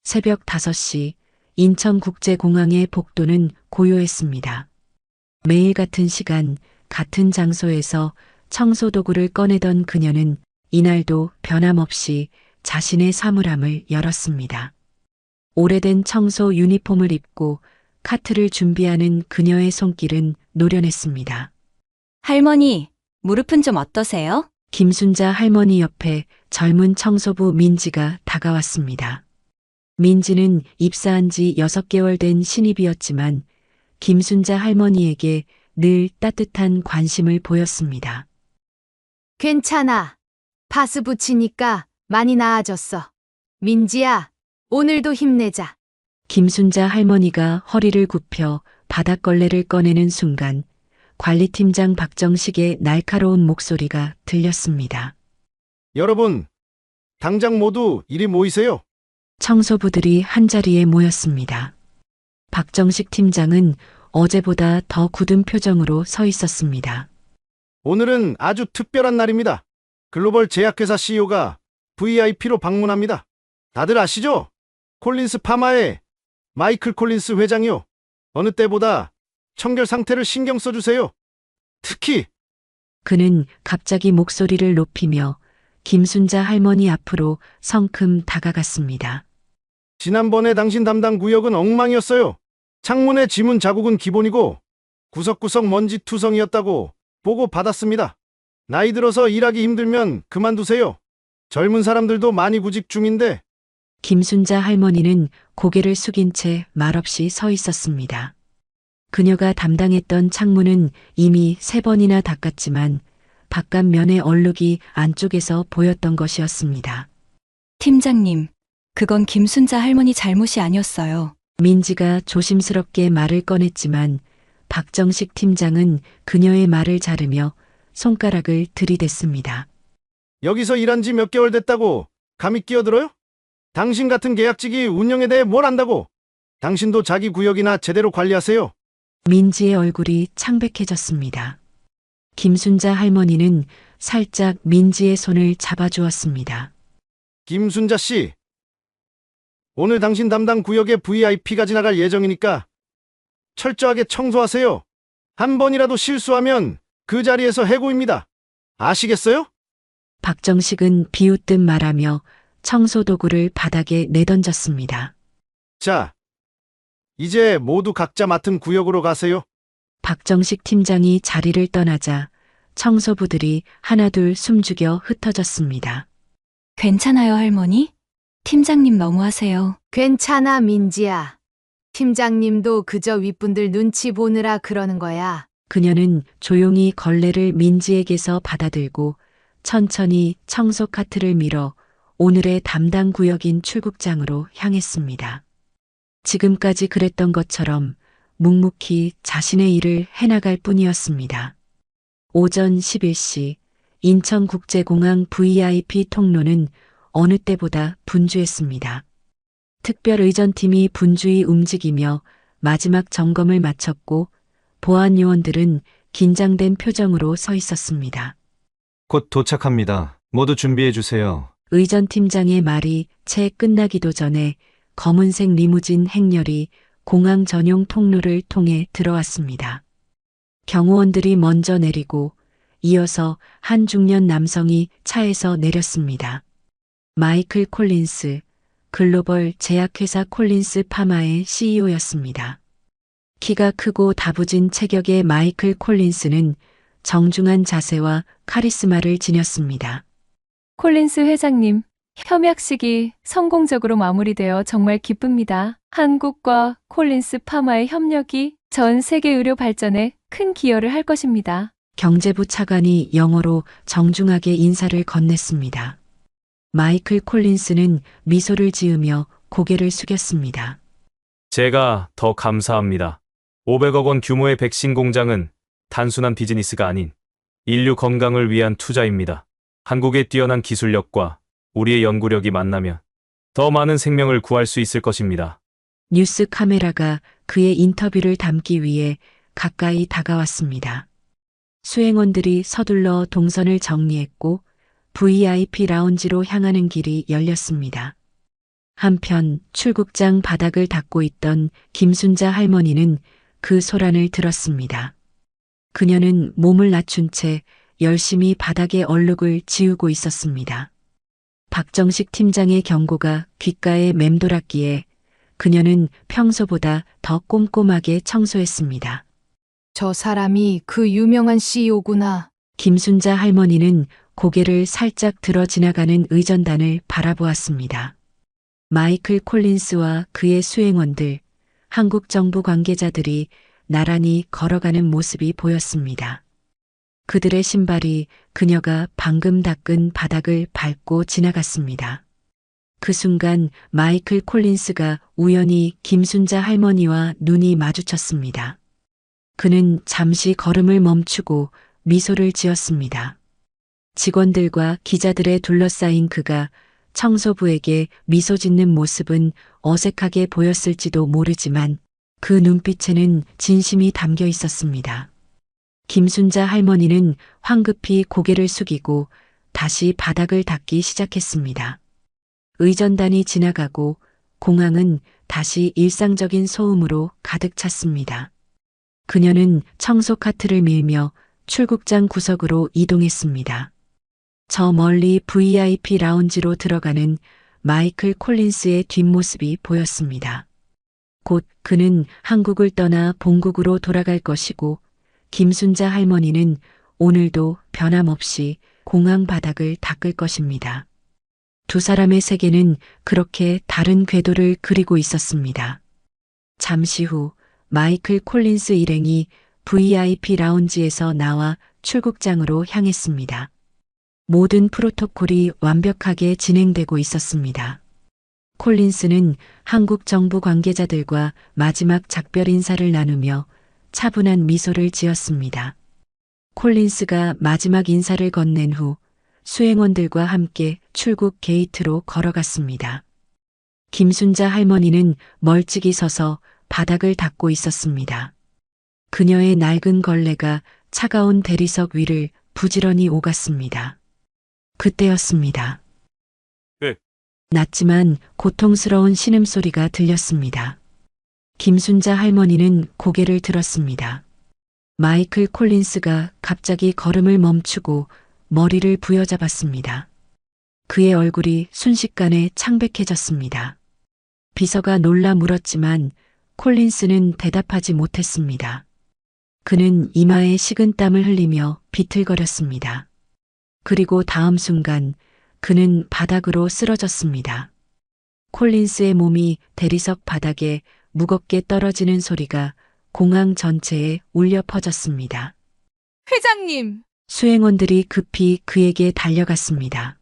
새벽 5시 인천국제공항의 복도는 고요했습니다. 매일 같은 시간, 같은 장소에서 청소도구를 꺼내던 그녀는 이날도 변함없이 자신의 사물함을 열었습니다. 오래된 청소 유니폼을 입고 카트를 준비하는 그녀의 손길은 노련했습니다. 할머니, 무릎은 좀 어떠세요? 김순자 할머니 옆에 젊은 청소부 민지가 다가왔습니다. 민지는 입사한 지 6개월 된 신입이었지만 김순자 할머니에게 늘 따뜻한 관심을 보였습니다. 괜찮아. 파스 붙이니까 많이 나아졌어. 민지야, 오늘도 힘내자. 김순자 할머니가 허리를 굽혀 바닥걸레를 꺼내는 순간 관리팀장 박정식의 날카로운 목소리가 들렸습니다. 여러분, 당장 모두 이리 모이세요. 청소부들이 한자리에 모였습니다. 박정식 팀장은 어제보다 더 굳은 표정으로 서 있었습니다. 오늘은 아주 특별한 날입니다. 글로벌 제약회사 CEO가 VIP로 방문합니다. 다들 아시죠? 콜린스 파마의 마이클 콜린스 회장이요. 어느 때보다 청결 상태를 신경 써주세요. 특히 그는 갑자기 목소리를 높이며 김순자 할머니 앞으로 성큼 다가갔습니다. 지난번에 당신 담당 구역은 엉망이었어요. 창문의 지문 자국은 기본이고 구석구석 먼지 투성이었다고 보고 받았습니다. 나이 들어서 일하기 힘들면 그만두세요. 젊은 사람들도 많이 구직 중인데. 김순자 할머니는 고개를 숙인 채 말없이 서 있었습니다. 그녀가 담당했던 창문은 이미 3번이나 닦았지만 바깥면의 얼룩이 안쪽에서 보였던 것이었습니다. 팀장님, 그건 김순자 할머니 잘못이 아니었어요. 민지가 조심스럽게 말을 꺼냈지만 박정식 팀장은 그녀의 말을 자르며 손가락을 들이댔습니다. 여기서 일한 지 몇 개월 됐다고 감히 끼어들어요? 당신 같은 계약직이 운영에 대해 뭘 안다고? 당신도 자기 구역이나 제대로 관리하세요. 민지의 얼굴이 창백해졌습니다. 김순자 할머니는 살짝 민지의 손을 잡아주었습니다. 김순자 씨, 오늘 당신 담당 구역에 VIP가 지나갈 예정이니까 철저하게 청소하세요. 한 번이라도 실수하면 그 자리에서 해고입니다. 아시겠어요? 박정식은 비웃듯 말하며 청소도구를 바닥에 내던졌습니다. 자, 이제 모두 각자 맡은 구역으로 가세요. 박정식 팀장이 자리를 떠나자 청소부들이 하나둘 숨죽여 흩어졌습니다. 괜찮아요, 할머니? 팀장님 너무하세요. 괜찮아, 민지야. 팀장님도 그저 윗분들 눈치 보느라 그러는 거야. 그녀는 조용히 걸레를 민지에게서 받아들고 천천히 청소 카트를 밀어 오늘의 담당 구역인 출국장으로 향했습니다. 지금까지 그랬던 것처럼 묵묵히 자신의 일을 해나갈 뿐이었습니다. 오전 11시 인천국제공항 VIP 통로는 어느 때보다 분주했습니다. 특별의전팀이 분주히 움직이며 마지막 점검을 마쳤고 보안 요원들은 긴장된 표정으로 서 있었습니다. 곧 도착합니다. 모두 준비해 주세요. 의전팀장의 말이 채 끝나기도 전에 검은색 리무진 행렬이 공항 전용 통로를 통해 들어왔습니다. 경호원들이 먼저 내리고 이어서 한 중년 남성이 차에서 내렸습니다. 마이클 콜린스, 글로벌 제약회사 콜린스 파마의 CEO였습니다. 키가 크고 다부진 체격의 마이클 콜린스는 정중한 자세와 카리스마를 지녔습니다. 콜린스 회장님, 협약식이 성공적으로 마무리되어 정말 기쁩니다. 한국과 콜린스 파마의 협력이 전 세계 의료 발전에 큰 기여를 할 것입니다. 경제부 차관이 영어로 정중하게 인사를 건넸습니다. 마이클 콜린스는 미소를 지으며 고개를 숙였습니다. 제가 더 감사합니다. 500억 원 규모의 백신 공장은 단순한 비즈니스가 아닌 인류 건강을 위한 투자입니다. 한국의 뛰어난 기술력과 우리의 연구력이 만나면 더 많은 생명을 구할 수 있을 것입니다. 뉴스 카메라가 그의 인터뷰를 담기 위해 가까이 다가왔습니다. 수행원들이 서둘러 동선을 정리했고 VIP 라운지로 향하는 길이 열렸습니다. 한편 출국장 바닥을 닦고 있던 김순자 할머니는 그 소란을 들었습니다. 그녀는 몸을 낮춘 채 열심히 바닥에 얼룩을 지우고 있었습니다. 박정식 팀장의 경고가 귓가에 맴돌았기에 그녀는 평소보다 더 꼼꼼하게 청소했습니다. 저 사람이 그 유명한 CEO구나. 김순자 할머니는 고개를 살짝 들어 지나가는 의전단을 바라보았습니다. 마이클 콜린스와 그의 수행원들, 한국 정부 관계자들이 나란히 걸어가는 모습이 보였습니다. 그들의 신발이 그녀가 방금 닦은 바닥을 밟고 지나갔습니다. 그 순간 마이클 콜린스가 우연히 김순자 할머니와 눈이 마주쳤습니다. 그는 잠시 걸음을 멈추고 미소를 지었습니다. 직원들과 기자들에 둘러싸인 그가 청소부에게 미소 짓는 모습은 어색하게 보였을지도 모르지만 그 눈빛에는 진심이 담겨 있었습니다. 김순자 할머니는 황급히 고개를 숙이고 다시 바닥을 닦기 시작했습니다. 의전단이 지나가고 공항은 다시 일상적인 소음으로 가득 찼습니다. 그녀는 청소 카트를 밀며 출국장 구석으로 이동했습니다. 저 멀리 VIP 라운지로 들어가는 마이클 콜린스의 뒷모습이 보였습니다. 곧 그는 한국을 떠나 본국으로 돌아갈 것이고 김순자 할머니는 오늘도 변함없이 공항 바닥을 닦을 것입니다. 두 사람의 세계는 그렇게 다른 궤도를 그리고 있었습니다. 잠시 후 마이클 콜린스 일행이 VIP 라운지에서 나와 출국장으로 향했습니다. 모든 프로토콜이 완벽하게 진행되고 있었습니다. 콜린스는 한국 정부 관계자들과 마지막 작별 인사를 나누며 차분한 미소를 지었습니다. 콜린스가 마지막 인사를 건넨 후 수행원들과 함께 출국 게이트로 걸어갔습니다. 김순자 할머니는 멀찍이 서서 바닥을 닦고 있었습니다. 그녀의 낡은 걸레가 차가운 대리석 위를 부지런히 오갔습니다. 그때였습니다. 낮지만 고통스러운 신음소리가 들렸습니다. 김순자 할머니는 고개를 들었습니다. 마이클 콜린스가 갑자기 걸음을 멈추고 머리를 부여잡았습니다. 그의 얼굴이 순식간에 창백해졌습니다. 비서가 놀라 물었지만 콜린스는 대답하지 못했습니다. 그는 이마에 식은땀을 흘리며 비틀거렸습니다. 그리고 다음 순간 그는 바닥으로 쓰러졌습니다. 콜린스의 몸이 대리석 바닥에 무겁게 떨어지는 소리가 공항 전체에 울려 퍼졌습니다. 회장님! 수행원들이 급히 그에게 달려갔습니다.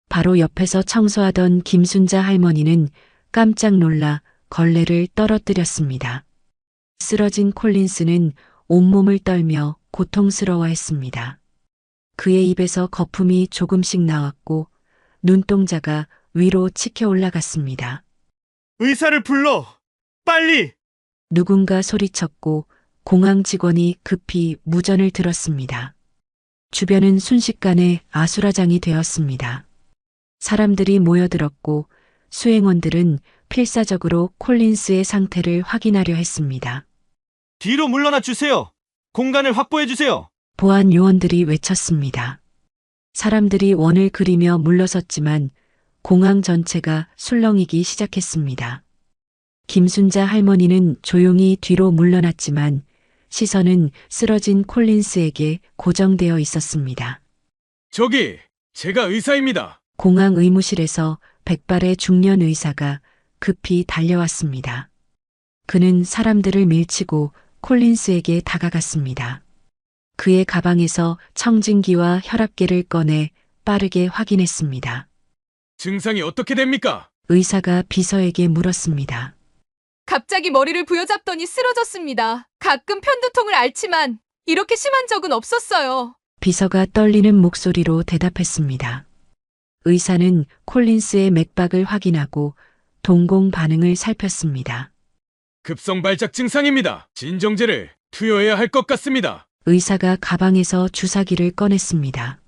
바로 옆에서 청소하던 김순자 할머니는 깜짝 놀라 걸레를 떨어뜨렸습니다. 쓰러진 콜린스는 온몸을 떨며 고통스러워했습니다. 그의 입에서 거품이 조금씩 나왔고 눈동자가 위로 치켜 올라갔습니다. 의사를 불러! 빨리! 누군가 소리쳤고 공항 직원이 급히 무전을 들었습니다. 주변은 순식간에 아수라장이 되었습니다. 사람들이 모여들었고 수행원들은 필사적으로 콜린스의 상태를 확인하려 했습니다. 뒤로 물러나 주세요! 공간을 확보해 주세요! 보안 요원들이 외쳤습니다. 사람들이 원을 그리며 물러섰지만 공항 전체가 술렁이기 시작했습니다. 김순자 할머니는 조용히 뒤로 물러났지만 시선은 쓰러진 콜린스에게 고정되어 있었습니다. 저기, 제가 의사입니다. 공항 의무실에서 백발의 중년 의사가 급히 달려왔습니다. 그는 사람들을 밀치고 콜린스에게 다가갔습니다. 그의 가방에서 청진기와 혈압계를 꺼내 빠르게 확인했습니다. 증상이 어떻게 됩니까? 의사가 비서에게 물었습니다. 갑자기 머리를 부여잡더니 쓰러졌습니다. 가끔 편두통을 앓지만 이렇게 심한 적은 없었어요. 비서가 떨리는 목소리로 대답했습니다. 의사는 콜린스의 맥박을 확인하고 동공 반응을 살폈습니다. 급성 발작 증상입니다. 진정제를 투여해야 할 것 같습니다. 의사가 가방에서 주사기를 꺼냈습니다.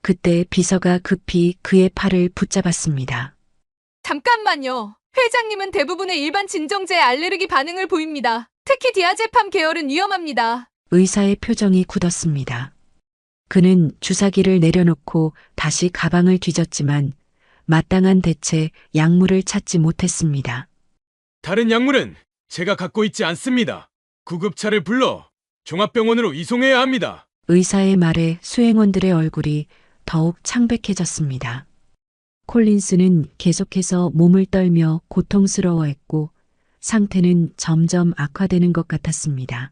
그때 비서가 급히 그의 팔을 붙잡았습니다. 잠깐만요. 회장님은 대부분의 일반 진정제에 알레르기 반응을 보입니다. 특히 디아제팜 계열은 위험합니다. 의사의 표정이 굳었습니다. 그는 주사기를 내려놓고 다시 가방을 뒤졌지만 마땅한 대체 약물을 찾지 못했습니다. 다른 약물은 제가 갖고 있지 않습니다. 구급차를 불러 종합병원으로 이송해야 합니다. 의사의 말에 수행원들의 얼굴이 더욱 창백해졌습니다. 콜린스는 계속해서 몸을 떨며 고통스러워했고 상태는 점점 악화되는 것 같았습니다.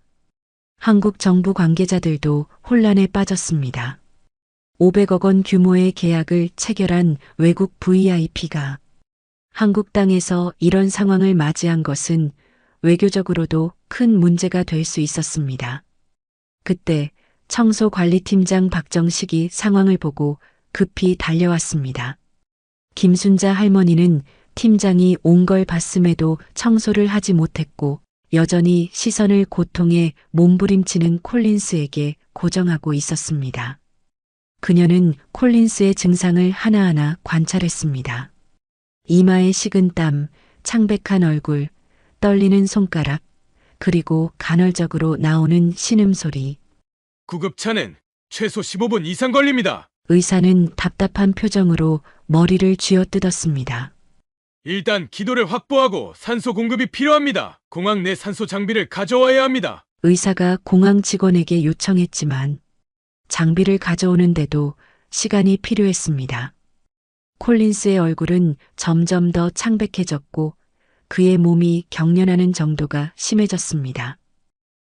한국 정부 관계자들도 혼란에 빠졌습니다. 500억 원 규모의 계약을 체결한 외국 VIP가 한국 땅에서 이런 상황을 맞이한 것은 외교적으로도 큰 문제가 될 수 있었습니다. 그때 청소관리팀장 박정식이 상황을 보고 급히 달려왔습니다. 김순자 할머니는 팀장이 온 걸 봤음에도 청소를 하지 못했고 여전히 시선을 고통에 몸부림치는 콜린스에게 고정하고 있었습니다. 그녀는 콜린스의 증상을 하나하나 관찰했습니다. 이마에 식은 땀, 창백한 얼굴, 떨리는 손가락, 그리고 간헐적으로 나오는 신음소리. 구급차는 최소 15분 이상 걸립니다. 의사는 답답한 표정으로 머리를 쥐어뜯었습니다. 일단 기도를 확보하고 산소 공급이 필요합니다. 공항 내 산소 장비를 가져와야 합니다. 의사가 공항 직원에게 요청했지만 장비를 가져오는데도 시간이 필요했습니다. 콜린스의 얼굴은 점점 더 창백해졌고 그의 몸이 경련하는 정도가 심해졌습니다.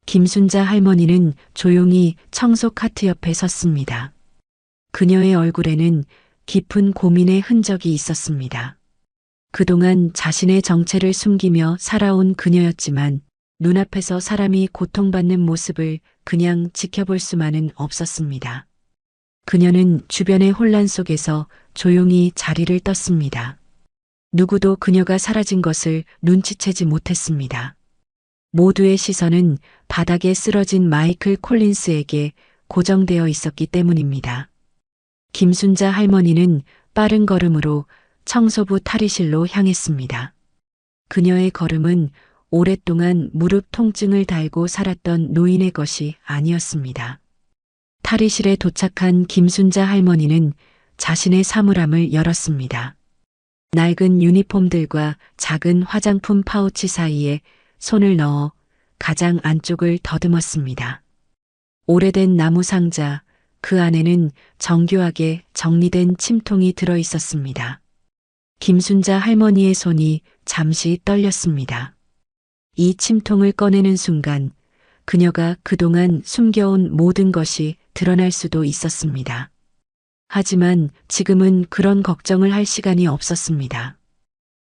김순자 할머니는 조용히 청소 카트 옆에 섰습니다. 그녀의 얼굴에는 깊은 고민의 흔적이 있었습니다. 그동안 자신의 정체를 숨기며 살아온 그녀였지만 눈앞에서 사람이 고통받는 모습을 그냥 지켜볼 수만은 없었습니다. 그녀는 주변의 혼란 속에서 조용히 자리를 떴습니다. 누구도 그녀가 사라진 것을 눈치채지 못했습니다. 모두의 시선은 바닥에 쓰러진 마이클 콜린스에게 고정되어 있었기 때문입니다. 김순자 할머니는 빠른 걸음으로 청소부 탈의실로 향했습니다. 그녀의 걸음은 오랫동안 무릎 통증을 달고 살았던 노인의 것이 아니었습니다. 탈의실에 도착한 김순자 할머니는 자신의 사물함을 열었습니다. 낡은 유니폼들과 작은 화장품 파우치 사이에 손을 넣어 가장 안쪽을 더듬었습니다. 오래된 나무 상자, 그 안에는 정교하게 정리된 침통이 들어 있었습니다. 김순자 할머니의 손이 잠시 떨렸습니다. 이 침통을 꺼내는 순간 그녀가 그동안 숨겨온 모든 것이 드러날 수도 있었습니다. 하지만 지금은 그런 걱정을 할 시간이 없었습니다.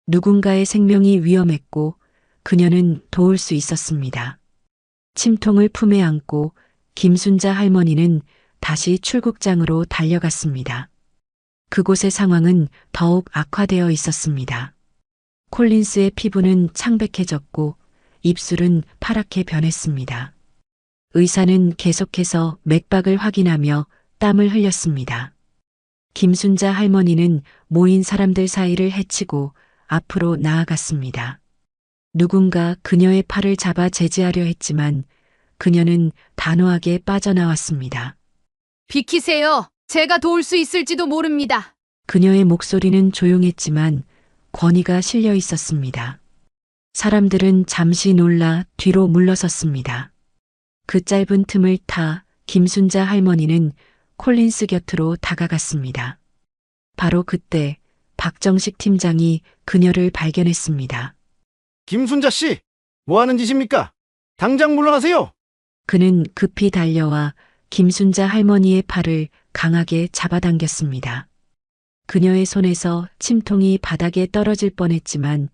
누군가의 생명이 위험했고 그녀는 도울 수 있었습니다. 침통을 품에 안고 김순자 할머니는 다시 출국장으로 달려갔습니다. 그곳의 상황은 더욱 악화되어 있었습니다. 콜린스의 피부는 창백해졌고 입술은 파랗게 변했습니다. 의사는 계속해서 맥박을 확인하며 땀을 흘렸습니다. 김순자 할머니는 모인 사람들 사이를 헤치고 앞으로 나아갔습니다. 누군가 그녀의 팔을 잡아 제지하려 했지만 그녀는 단호하게 빠져나왔습니다. 비키세요. 제가 도울 수 있을지도 모릅니다. 그녀의 목소리는 조용했지만 권위가 실려 있었습니다. 사람들은 잠시 놀라 뒤로 물러섰습니다. 그 짧은 틈을 타 김순자 할머니는 콜린스 곁으로 다가갔습니다. 바로 그때 박정식 팀장이 그녀를 발견했습니다. 김순자 씨, 뭐 하는 짓입니까? 당장 물러나세요. 그는 급히 달려와 김순자 할머니의 팔을 강하게 잡아당겼습니다. 그녀의 손에서 침통이 바닥에 떨어질 뻔했지만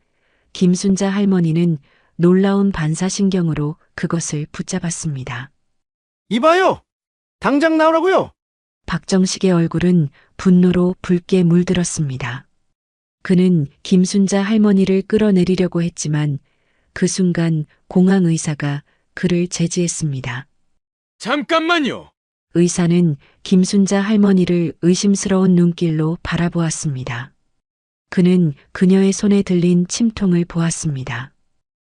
김순자 할머니는 놀라운 반사신경으로 그것을 붙잡았습니다. 이봐요. 당장 나오라고요. 박정식의 얼굴은 분노로 붉게 물들었습니다. 그는 김순자 할머니를 끌어내리려고 했지만 그 순간 공항 의사가 그를 제지했습니다. 잠깐만요. 의사는 김순자 할머니를 의심스러운 눈길로 바라보았습니다. 그는 그녀의 손에 들린 침통을 보았습니다.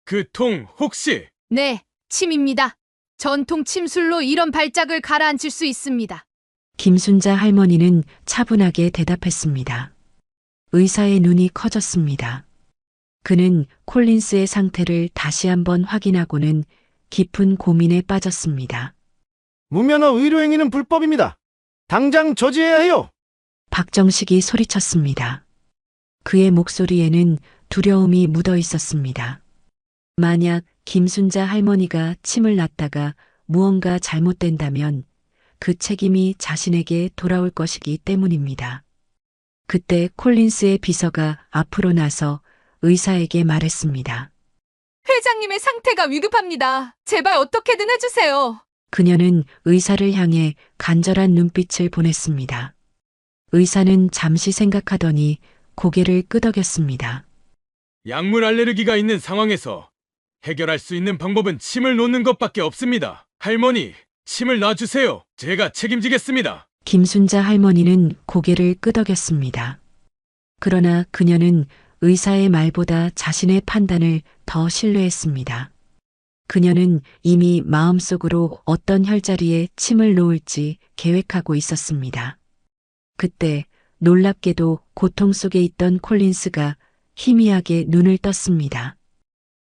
그 통 혹시 네, 침입니다. 전통 침술로 이런 발작을 가라앉힐 수 있습니다. 김순자 할머니는 차분하게 대답했습니다. 의사의 눈이 커졌습니다. 그는 콜린스의 상태를 다시 한번 확인하고는 깊은 고민에 빠졌습니다. 무면허 의료행위는 불법입니다. 당장 저지해야 해요. 박정식이 소리쳤습니다. 그의 목소리에는 두려움이 묻어 있었습니다. 만약 김순자 할머니가 침을 놨다가 무언가 잘못된다면 그 책임이 자신에게 돌아올 것이기 때문입니다. 그때 콜린스의 비서가 앞으로 나서 의사에게 말했습니다. 회장님의 상태가 위급합니다. 제발 어떻게든 해주세요. 그녀는 의사를 향해 간절한 눈빛을 보냈습니다. 의사는 잠시 생각하더니 고개를 끄덕였습니다. 약물 알레르기가 있는 상황에서 해결할 수 있는 방법은 침을 놓는 것밖에 없습니다. 할머니, 침을 놔주세요. 제가 책임지겠습니다. 김순자 할머니는 고개를 끄덕였습니다. 그러나 그녀는 의사의 말보다 자신의 판단을 더 신뢰했습니다. 그녀는 이미 마음속으로 어떤 혈자리에 침을 놓을지 계획하고 있었습니다. 그때 놀랍게도 고통 속에 있던 콜린스가 희미하게 눈을 떴습니다.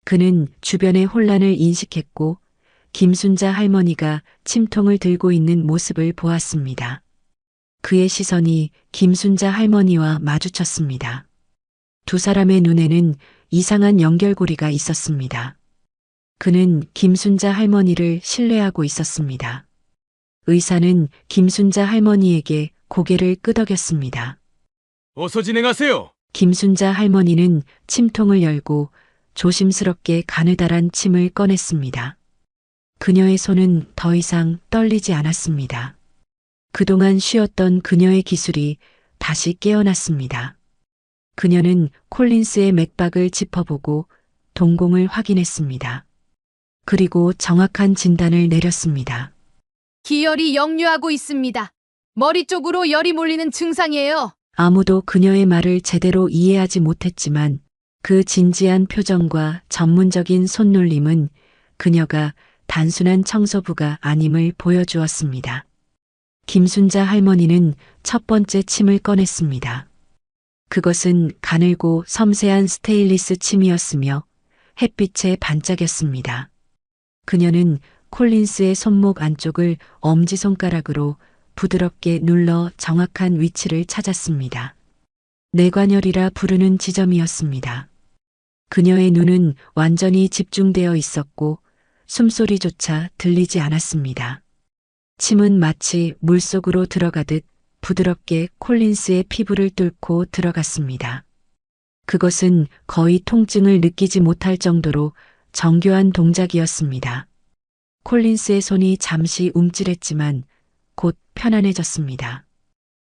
그는 주변의 혼란을 인식했고 김순자 할머니가 침통을 들고 있는 모습을 보았습니다. 그의 시선이 김순자 할머니와 마주쳤습니다. 두 사람의 눈에는 이상한 연결고리가 있었습니다. 그는 김순자 할머니를 신뢰하고 있었습니다. 의사는 김순자 할머니에게 고개를 끄덕였습니다. 어서 진행하세요. 김순자 할머니는 침통을 열고 조심스럽게 가느다란 침을 꺼냈습니다. 그녀의 손은 더 이상 떨리지 않았습니다. 그동안 쉬었던 그녀의 기술이 다시 깨어났습니다. 그녀는 콜린스의 맥박을 짚어보고 동공을 확인했습니다. 그리고 정확한 진단을 내렸습니다. 기열이 역류하고 있습니다. 머리 쪽으로 열이 몰리는 증상이에요. 아무도 그녀의 말을 제대로 이해하지 못했지만 그 진지한 표정과 전문적인 손놀림은 그녀가 단순한 청소부가 아님을 보여주었습니다. 김순자 할머니는 첫 번째 침을 꺼냈습니다. 그것은 가늘고 섬세한 스테인리스 침이었으며 햇빛에 반짝였습니다. 그녀는 콜린스의 손목 안쪽을 엄지손가락으로 부드럽게 눌러 정확한 위치를 찾았습니다. 뇌관열이라 부르는 지점이었습니다. 그녀의 눈은 완전히 집중되어 있었고 숨소리조차 들리지 않았습니다. 침은 마치 물속으로 들어가듯 부드럽게 콜린스의 피부를 뚫고 들어갔습니다. 그것은 거의 통증을 느끼지 못할 정도로 정교한 동작이었습니다. 콜린스의 손이 잠시 움찔했지만 곧 편안해졌습니다.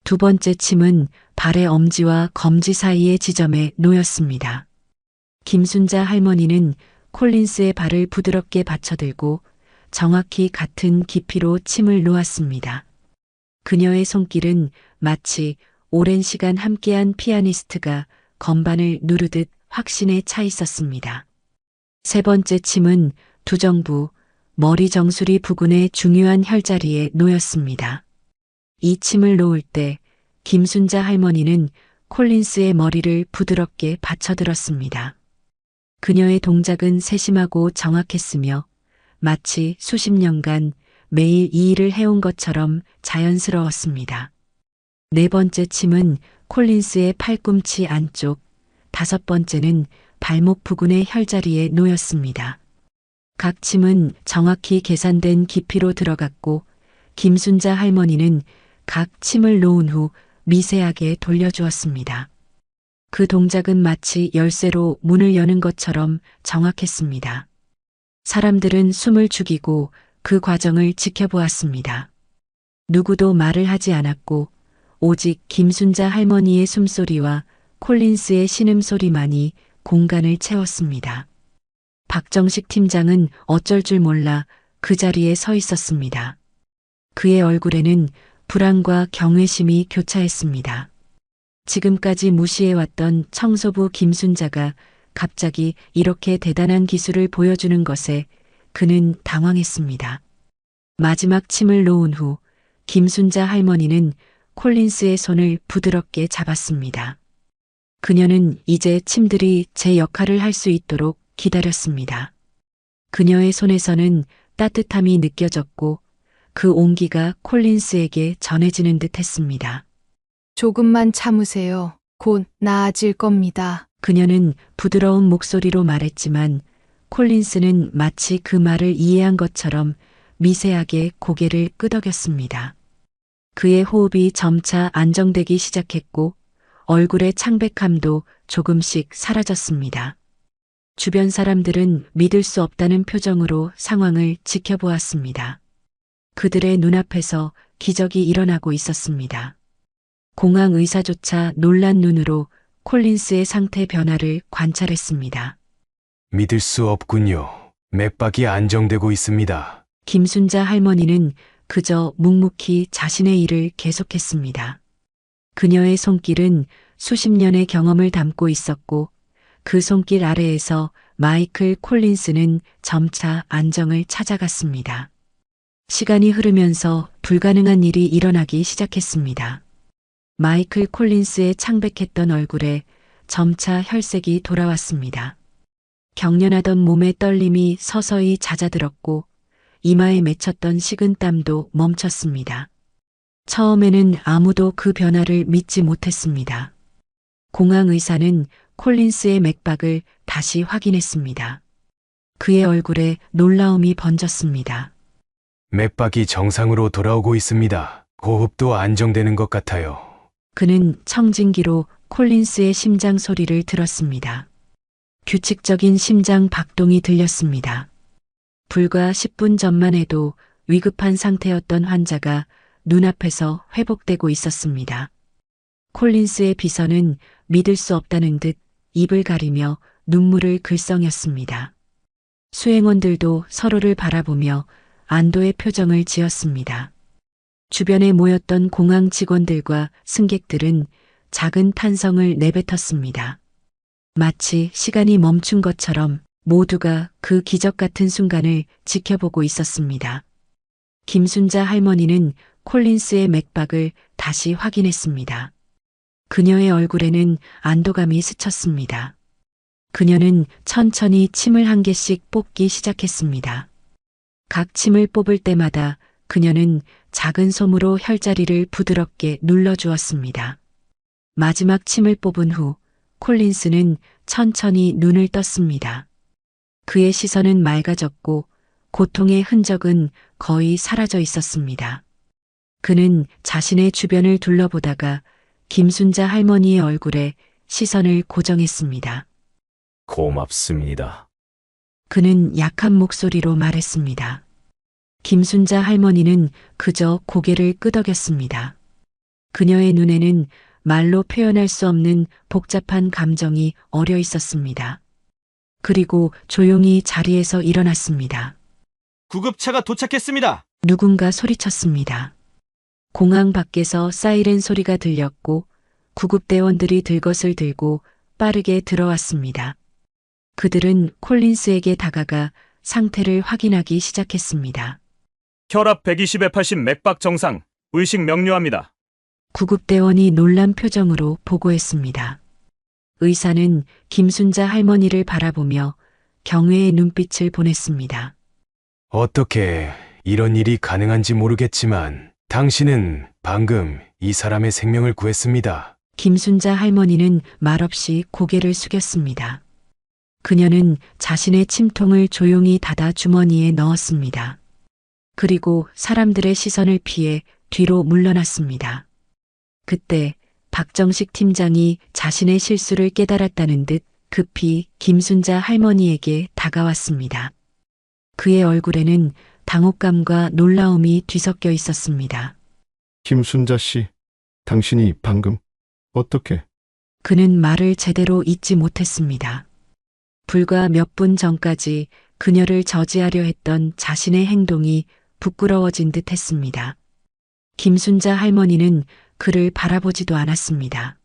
두 번째 침은 발의 엄지와 검지 사이의 지점에 놓였습니다. 김순자 할머니는 콜린스의 발을 부드럽게 받쳐들고 정확히 같은 깊이로 침을 놓았습니다. 그녀의 손길은 마치 오랜 시간 함께한 피아니스트가 건반을 누르듯 확신에 차 있었습니다. 세 번째 침은 두정부, 머리 정수리 부근의 중요한 혈자리에 놓였습니다. 이 침을 놓을 때 김순자 할머니는 콜린스의 머리를 부드럽게 받쳐들었습니다. 그녀의 동작은 세심하고 정확했으며 마치 수십 년간 매일 이 일을 해온 것처럼 자연스러웠습니다. 네 번째 침은 콜린스의 팔꿈치 안쪽, 다섯 번째는 발목 부근의 혈자리에 놓였습니다. 각 침은 정확히 계산된 깊이로 들어갔고 김순자 할머니는 각 침을 놓은 후 미세하게 돌려주었습니다. 그 동작은 마치 열쇠로 문을 여는 것처럼 정확했습니다. 사람들은 숨을 죽이고 그 과정을 지켜보았습니다. 누구도 말을 하지 않았고 오직 김순자 할머니의 숨소리와 콜린스의 신음소리만이 공간을 채웠습니다. 박정식 팀장은 어쩔 줄 몰라 그 자리에 서 있었습니다. 그의 얼굴에는 불안과 경외심이 교차했습니다. 지금까지 무시해왔던 청소부 김순자가 갑자기 이렇게 대단한 기술을 보여주는 것에 그는 당황했습니다. 마지막 침을 놓은 후 김순자 할머니는 콜린스의 손을 부드럽게 잡았습니다. 그녀는 이제 침들이 제 역할을 할 수 있도록 기다렸습니다. 그녀의 손에서는 따뜻함이 느껴졌고 그 온기가 콜린스에게 전해지는 듯 했습니다. 조금만 참으세요. 곧 나아질 겁니다. 그녀는 부드러운 목소리로 말했지만 콜린스는 마치 그 말을 이해한 것처럼 미세하게 고개를 끄덕였습니다. 그의 호흡이 점차 안정되기 시작했고 얼굴의 창백함도 조금씩 사라졌습니다. 주변 사람들은 믿을 수 없다는 표정으로 상황을 지켜보았습니다. 그들의 눈앞에서 기적이 일어나고 있었습니다. 공항 의사조차 놀란 눈으로 콜린스의 상태 변화를 관찰했습니다. 믿을 수 없군요. 맥박이 안정되고 있습니다. 김순자 할머니는 그저 묵묵히 자신의 일을 계속했습니다. 그녀의 손길은 수십 년의 경험을 담고 있었고 그 손길 아래에서 마이클 콜린스는 점차 안정을 찾아갔습니다. 시간이 흐르면서 불가능한 일이 일어나기 시작했습니다. 마이클 콜린스의 창백했던 얼굴에 점차 혈색이 돌아왔습니다. 경련하던 몸의 떨림이 서서히 잦아들었고 이마에 맺혔던 식은땀도 멈췄습니다. 처음에는 아무도 그 변화를 믿지 못했습니다. 공항 의사는 콜린스의 맥박을 다시 확인했습니다. 그의 얼굴에 놀라움이 번졌습니다. 맥박이 정상으로 돌아오고 있습니다. 호흡도 안정되는 것 같아요. 그는 청진기로 콜린스의 심장 소리를 들었습니다. 규칙적인 심장 박동이 들렸습니다. 불과 10분 전만 해도 위급한 상태였던 환자가 눈앞에서 회복되고 있었습니다. 콜린스의 비서는 믿을 수 없다는 듯 입을 가리며 눈물을 글썽였습니다. 수행원들도 서로를 바라보며 안도의 표정을 지었습니다. 주변에 모였던 공항 직원들과 승객들은 작은 탄성을 내뱉었습니다. 마치 시간이 멈춘 것처럼 모두가 그 기적 같은 순간을 지켜보고 있었습니다. 김순자 할머니는 콜린스의 맥박을 다시 확인했습니다. 그녀의 얼굴에는 안도감이 스쳤습니다. 그녀는 천천히 침을 한 개씩 뽑기 시작했습니다. 각 침을 뽑을 때마다 그녀는 작은 솜으로 혈자리를 부드럽게 눌러주었습니다. 마지막 침을 뽑은 후 콜린스는 천천히 눈을 떴습니다. 그의 시선은 맑아졌고 고통의 흔적은 거의 사라져 있었습니다. 그는 자신의 주변을 둘러보다가 김순자 할머니의 얼굴에 시선을 고정했습니다. 고맙습니다. 그는 약한 목소리로 말했습니다. 김순자 할머니는 그저 고개를 끄덕였습니다. 그녀의 눈에는 말로 표현할 수 없는 복잡한 감정이 어려 있었습니다. 그리고 조용히 자리에서 일어났습니다. 구급차가 도착했습니다. 누군가 소리쳤습니다. 공항 밖에서 사이렌 소리가 들렸고 구급대원들이 들것을 들고 빠르게 들어왔습니다. 그들은 콜린스에게 다가가 상태를 확인하기 시작했습니다. 혈압 120에 80 맥박 정상, 의식 명료합니다. 구급대원이 놀란 표정으로 보고했습니다. 의사는 김순자 할머니를 바라보며 경외의 눈빛을 보냈습니다. 어떻게 이런 일이 가능한지 모르겠지만 당신은 방금 이 사람의 생명을 구했습니다. 김순자 할머니는 말없이 고개를 숙였습니다. 그녀는 자신의 침통을 조용히 닫아 주머니에 넣었습니다. 그리고 사람들의 시선을 피해 뒤로 물러났습니다. 그때 박정식 팀장이 자신의 실수를 깨달았다는 듯 급히 김순자 할머니에게 다가왔습니다. 그의 얼굴에는 당혹감과 놀라움이 뒤섞여 있었습니다. 김순자 씨, 당신이 방금 어떻게? 그는 말을 제대로 잇지 못했습니다. 불과 몇 분 전까지 그녀를 저지하려 했던 자신의 행동이 부끄러워진 듯 했습니다. 김순자 할머니는 그를 바라보지도 않았습니다.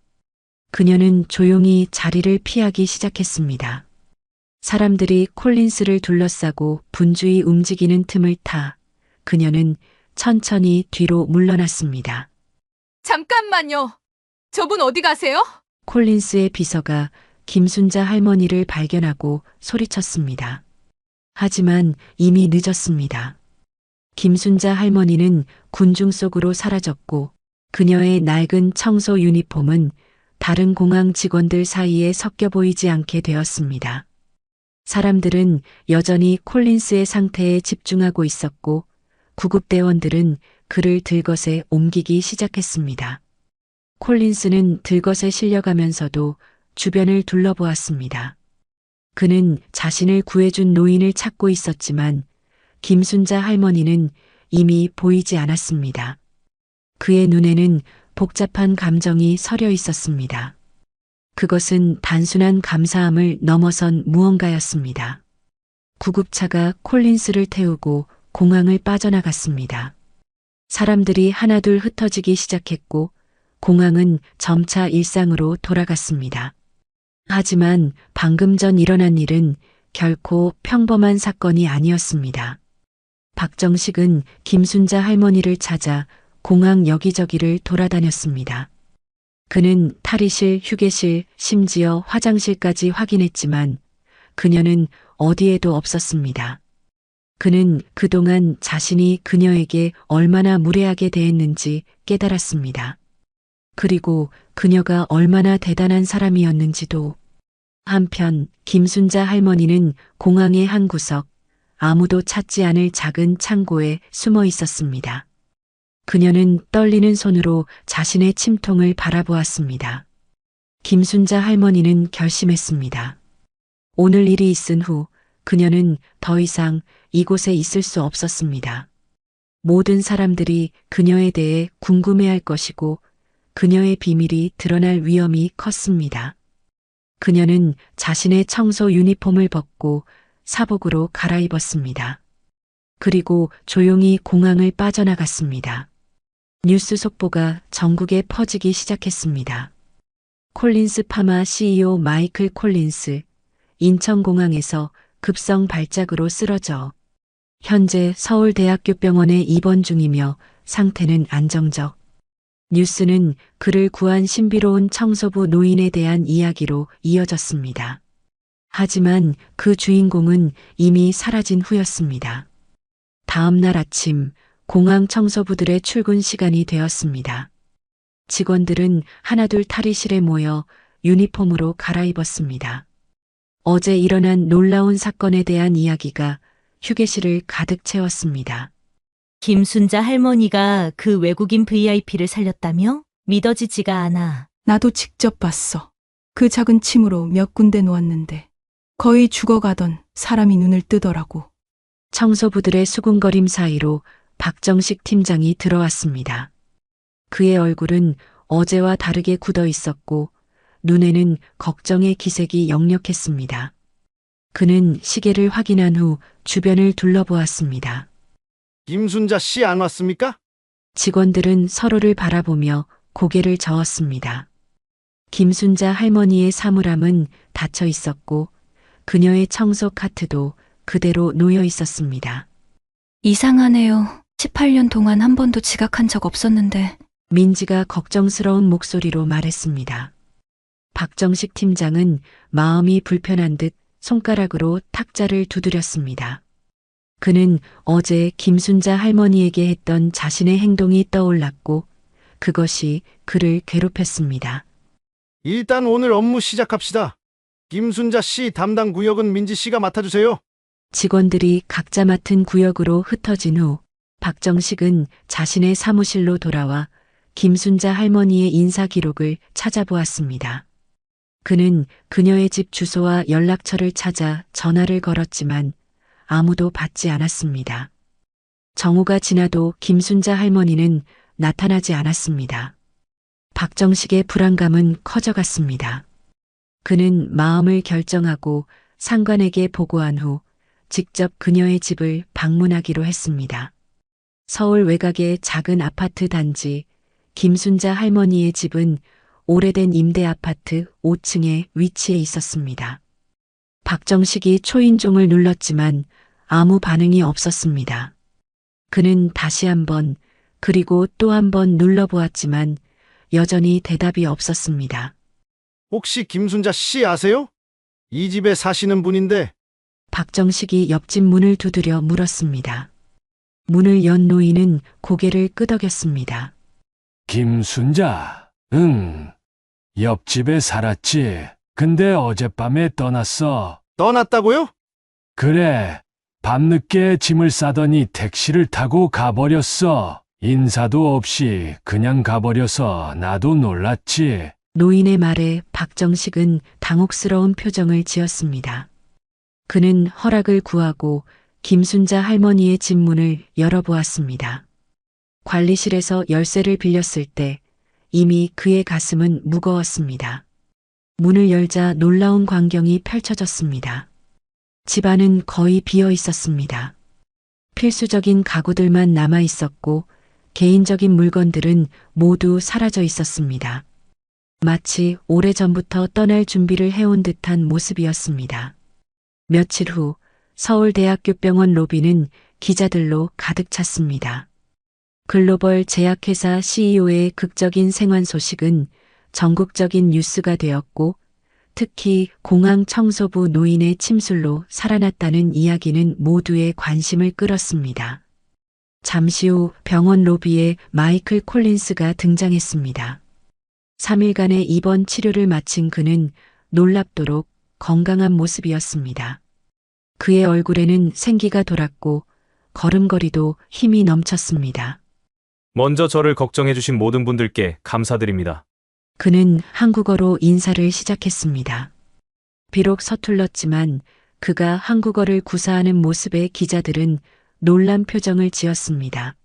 그녀는 조용히 자리를 피하기 시작했습니다. 사람들이 콜린스를 둘러싸고 분주히 움직이는 틈을 타 그녀는 천천히 뒤로 물러났습니다. 잠깐만요. 저분 어디 가세요? 콜린스의 비서가 김순자 할머니를 발견하고 소리쳤습니다. 하지만 이미 늦었습니다. 김순자 할머니는 군중 속으로 사라졌고 그녀의 낡은 청소 유니폼은 다른 공항 직원들 사이에 섞여 보이지 않게 되었습니다. 사람들은 여전히 콜린스의 상태에 집중하고 있었고 구급대원들은 그를 들것에 옮기기 시작했습니다. 콜린스는 들것에 실려가면서도 주변을 둘러보았습니다. 그는 자신을 구해준 노인을 찾고 있었지만 김순자 할머니는 이미 보이지 않았습니다. 그의 눈에는 복잡한 감정이 서려 있었습니다. 그것은 단순한 감사함을 넘어선 무언가였습니다. 구급차가 콜린스를 태우고 공항을 빠져나갔습니다. 사람들이 하나둘 흩어지기 시작했고 공항은 점차 일상으로 돌아갔습니다. 하지만 방금 전 일어난 일은 결코 평범한 사건이 아니었습니다. 박정식은 김순자 할머니를 찾아 공항 여기저기를 돌아다녔습니다. 그는 탈의실, 휴게실, 심지어 화장실까지 확인했지만 그녀는 어디에도 없었습니다. 그는 그동안 자신이 그녀에게 얼마나 무례하게 대했는지 깨달았습니다. 그리고 그녀가 얼마나 대단한 사람이었는지도. 한편 김순자 할머니는 공항의 한 구석, 아무도 찾지 않을 작은 창고에 숨어 있었습니다. 그녀는 떨리는 손으로 자신의 침통을 바라보았습니다. 김순자 할머니는 결심했습니다. 오늘 일이 있은 후 그녀는 더 이상 이곳에 있을 수 없었습니다. 모든 사람들이 그녀에 대해 궁금해할 것이고 그녀의 비밀이 드러날 위험이 컸습니다. 그녀는 자신의 청소 유니폼을 벗고 사복으로 갈아입었습니다. 그리고 조용히 공항을 빠져나갔습니다. 뉴스 속보가 전국에 퍼지기 시작했습니다. 콜린스 파마 CEO 마이클 콜린스, 인천공항에서 급성 발작으로 쓰러져 현재 서울대학교병원에 입원 중이며 상태는 안정적. 뉴스는 그를 구한 신비로운 청소부 노인에 대한 이야기로 이어졌습니다. 하지만 그 주인공은 이미 사라진 후였습니다. 다음 날 아침 공항 청소부들의 출근 시간이 되었습니다. 직원들은 하나둘 탈의실에 모여 유니폼으로 갈아입었습니다. 어제 일어난 놀라운 사건에 대한 이야기가 휴게실을 가득 채웠습니다. 김순자 할머니가 그 외국인 VIP를 살렸다며? 믿어지지가 않아. 나도 직접 봤어. 그 작은 침으로 몇 군데 놓았는데 거의 죽어가던 사람이 눈을 뜨더라고. 청소부들의 수군거림 사이로 박정식 팀장이 들어왔습니다. 그의 얼굴은 어제와 다르게 굳어 있었고 눈에는 걱정의 기색이 역력했습니다. 그는 시계를 확인한 후 주변을 둘러보았습니다. 김순자 씨 안 왔습니까? 직원들은 서로를 바라보며 고개를 저었습니다. 김순자 할머니의 사물함은 닫혀 있었고 그녀의 청소 카트도 그대로 놓여 있었습니다. 이상하네요. 18년 동안 한 번도 지각한 적 없었는데. 민지가 걱정스러운 목소리로 말했습니다. 박정식 팀장은 마음이 불편한 듯 손가락으로 탁자를 두드렸습니다. 그는 어제 김순자 할머니에게 했던 자신의 행동이 떠올랐고 그것이 그를 괴롭혔습니다. 일단 오늘 업무 시작합시다. 김순자 씨 담당 구역은 민지 씨가 맡아주세요. 직원들이 각자 맡은 구역으로 흩어진 후 박정식은 자신의 사무실로 돌아와 김순자 할머니의 인사 기록을 찾아보았습니다. 그는 그녀의 집 주소와 연락처를 찾아 전화를 걸었지만 아무도 받지 않았습니다. 정오가 지나도 김순자 할머니는 나타나지 않았습니다. 박정식의 불안감은 커져갔습니다. 그는 마음을 결정하고 상관에게 보고한 후 직접 그녀의 집을 방문하기로 했습니다. 서울 외곽의 작은 아파트 단지, 김순자 할머니의 집은 오래된 임대 아파트 5층에 위치해 있었습니다. 박정식이 초인종을 눌렀지만 아무 반응이 없었습니다. 그는 다시 한번 그리고 또 한 번 눌러보았지만 여전히 대답이 없었습니다. 혹시 김순자 씨 아세요? 이 집에 사시는 분인데. 박정식이 옆집 문을 두드려 물었습니다. 문을 연 노인은 고개를 끄덕였습니다. 김순자, 응. 옆집에 살았지. 근데 어젯밤에 떠났어. 떠났다고요? 그래. 밤늦게 짐을 싸더니 택시를 타고 가버렸어. 인사도 없이 그냥 가버려서 나도 놀랐지. 노인의 말에 박정식은 당혹스러운 표정을 지었습니다. 그는 허락을 구하고 김순자 할머니의 집 문을 열어보았습니다. 관리실에서 열쇠를 빌렸을 때 이미 그의 가슴은 무거웠습니다. 문을 열자 놀라운 광경이 펼쳐졌습니다. 집안은 거의 비어 있었습니다. 필수적인 가구들만 남아 있었고 개인적인 물건들은 모두 사라져 있었습니다. 마치 오래전부터 떠날 준비를 해온 듯한 모습이었습니다. 며칠 후 서울대학교 병원 로비는 기자들로 가득 찼습니다. 글로벌 제약회사 CEO의 극적인 생환 소식은 전국적인 뉴스가 되었고 특히 공항 청소부 노인의 침술로 살아났다는 이야기는 모두의 관심을 끌었습니다. 잠시 후 병원 로비에 마이클 콜린스가 등장했습니다. 3일간의 입원 치료를 마친 그는 놀랍도록 건강한 모습이었습니다. 그의 얼굴에는 생기가 돌았고 걸음걸이도 힘이 넘쳤습니다. 먼저 저를 걱정해주신 모든 분들께 감사드립니다. 그는 한국어로 인사를 시작했습니다. 비록 서툴렀지만 그가 한국어를 구사하는 모습에 기자들은 놀란 표정을 지었습니다.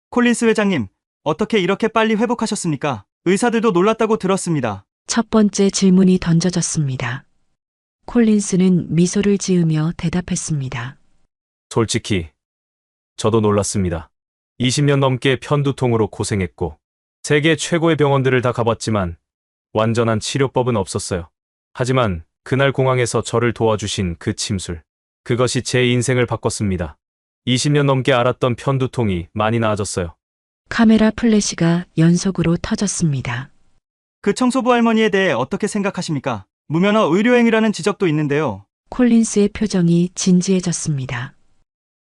콜린스 회장님, 어떻게 이렇게 빨리 회복하셨습니까? 의사들도 놀랐다고 들었습니다. 첫 번째 질문이 던져졌습니다. 콜린스는 미소를 지으며 대답했습니다. 솔직히 저도 놀랐습니다. 20년 넘게 편두통으로 고생했고 세계 최고의 병원들을 다 가봤지만 완전한 치료법은 없었어요. 하지만 그날 공항에서 저를 도와주신 그 침술, 그것이 제 인생을 바꿨습니다. 20년 넘게 앓았던 편두통이 많이 나아졌어요. 카메라 플래시가 연속으로 터졌습니다. 그 청소부 할머니에 대해 어떻게 생각하십니까? 무면허 의료행위라는 지적도 있는데요. 콜린스의 표정이 진지해졌습니다.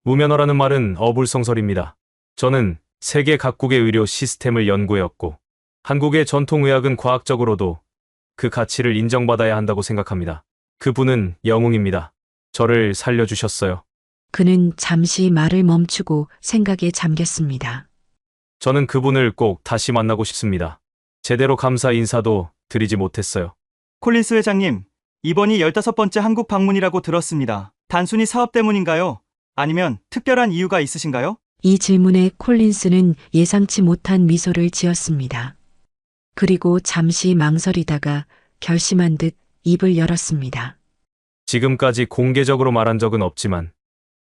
무면허라는 말은 어불성설입니다. 저는 세계 각국의 의료 시스템을 연구해왔고 한국의 전통의학은 과학적으로도 그 가치를 인정받아야 한다고 생각합니다. 그분은 영웅입니다. 저를 살려주셨어요. 그는 잠시 말을 멈추고 생각에 잠겼습니다. 저는 그분을 꼭 다시 만나고 싶습니다. 제대로 감사 인사도 드리지 못했어요. 콜린스 회장님, 이번이 15번째 한국 방문이라고 들었습니다. 단순히 사업 때문인가요? 아니면 특별한 이유가 있으신가요? 이 질문에 콜린스는 예상치 못한 미소를 지었습니다. 그리고 잠시 망설이다가 결심한 듯 입을 열었습니다. 지금까지 공개적으로 말한 적은 없지만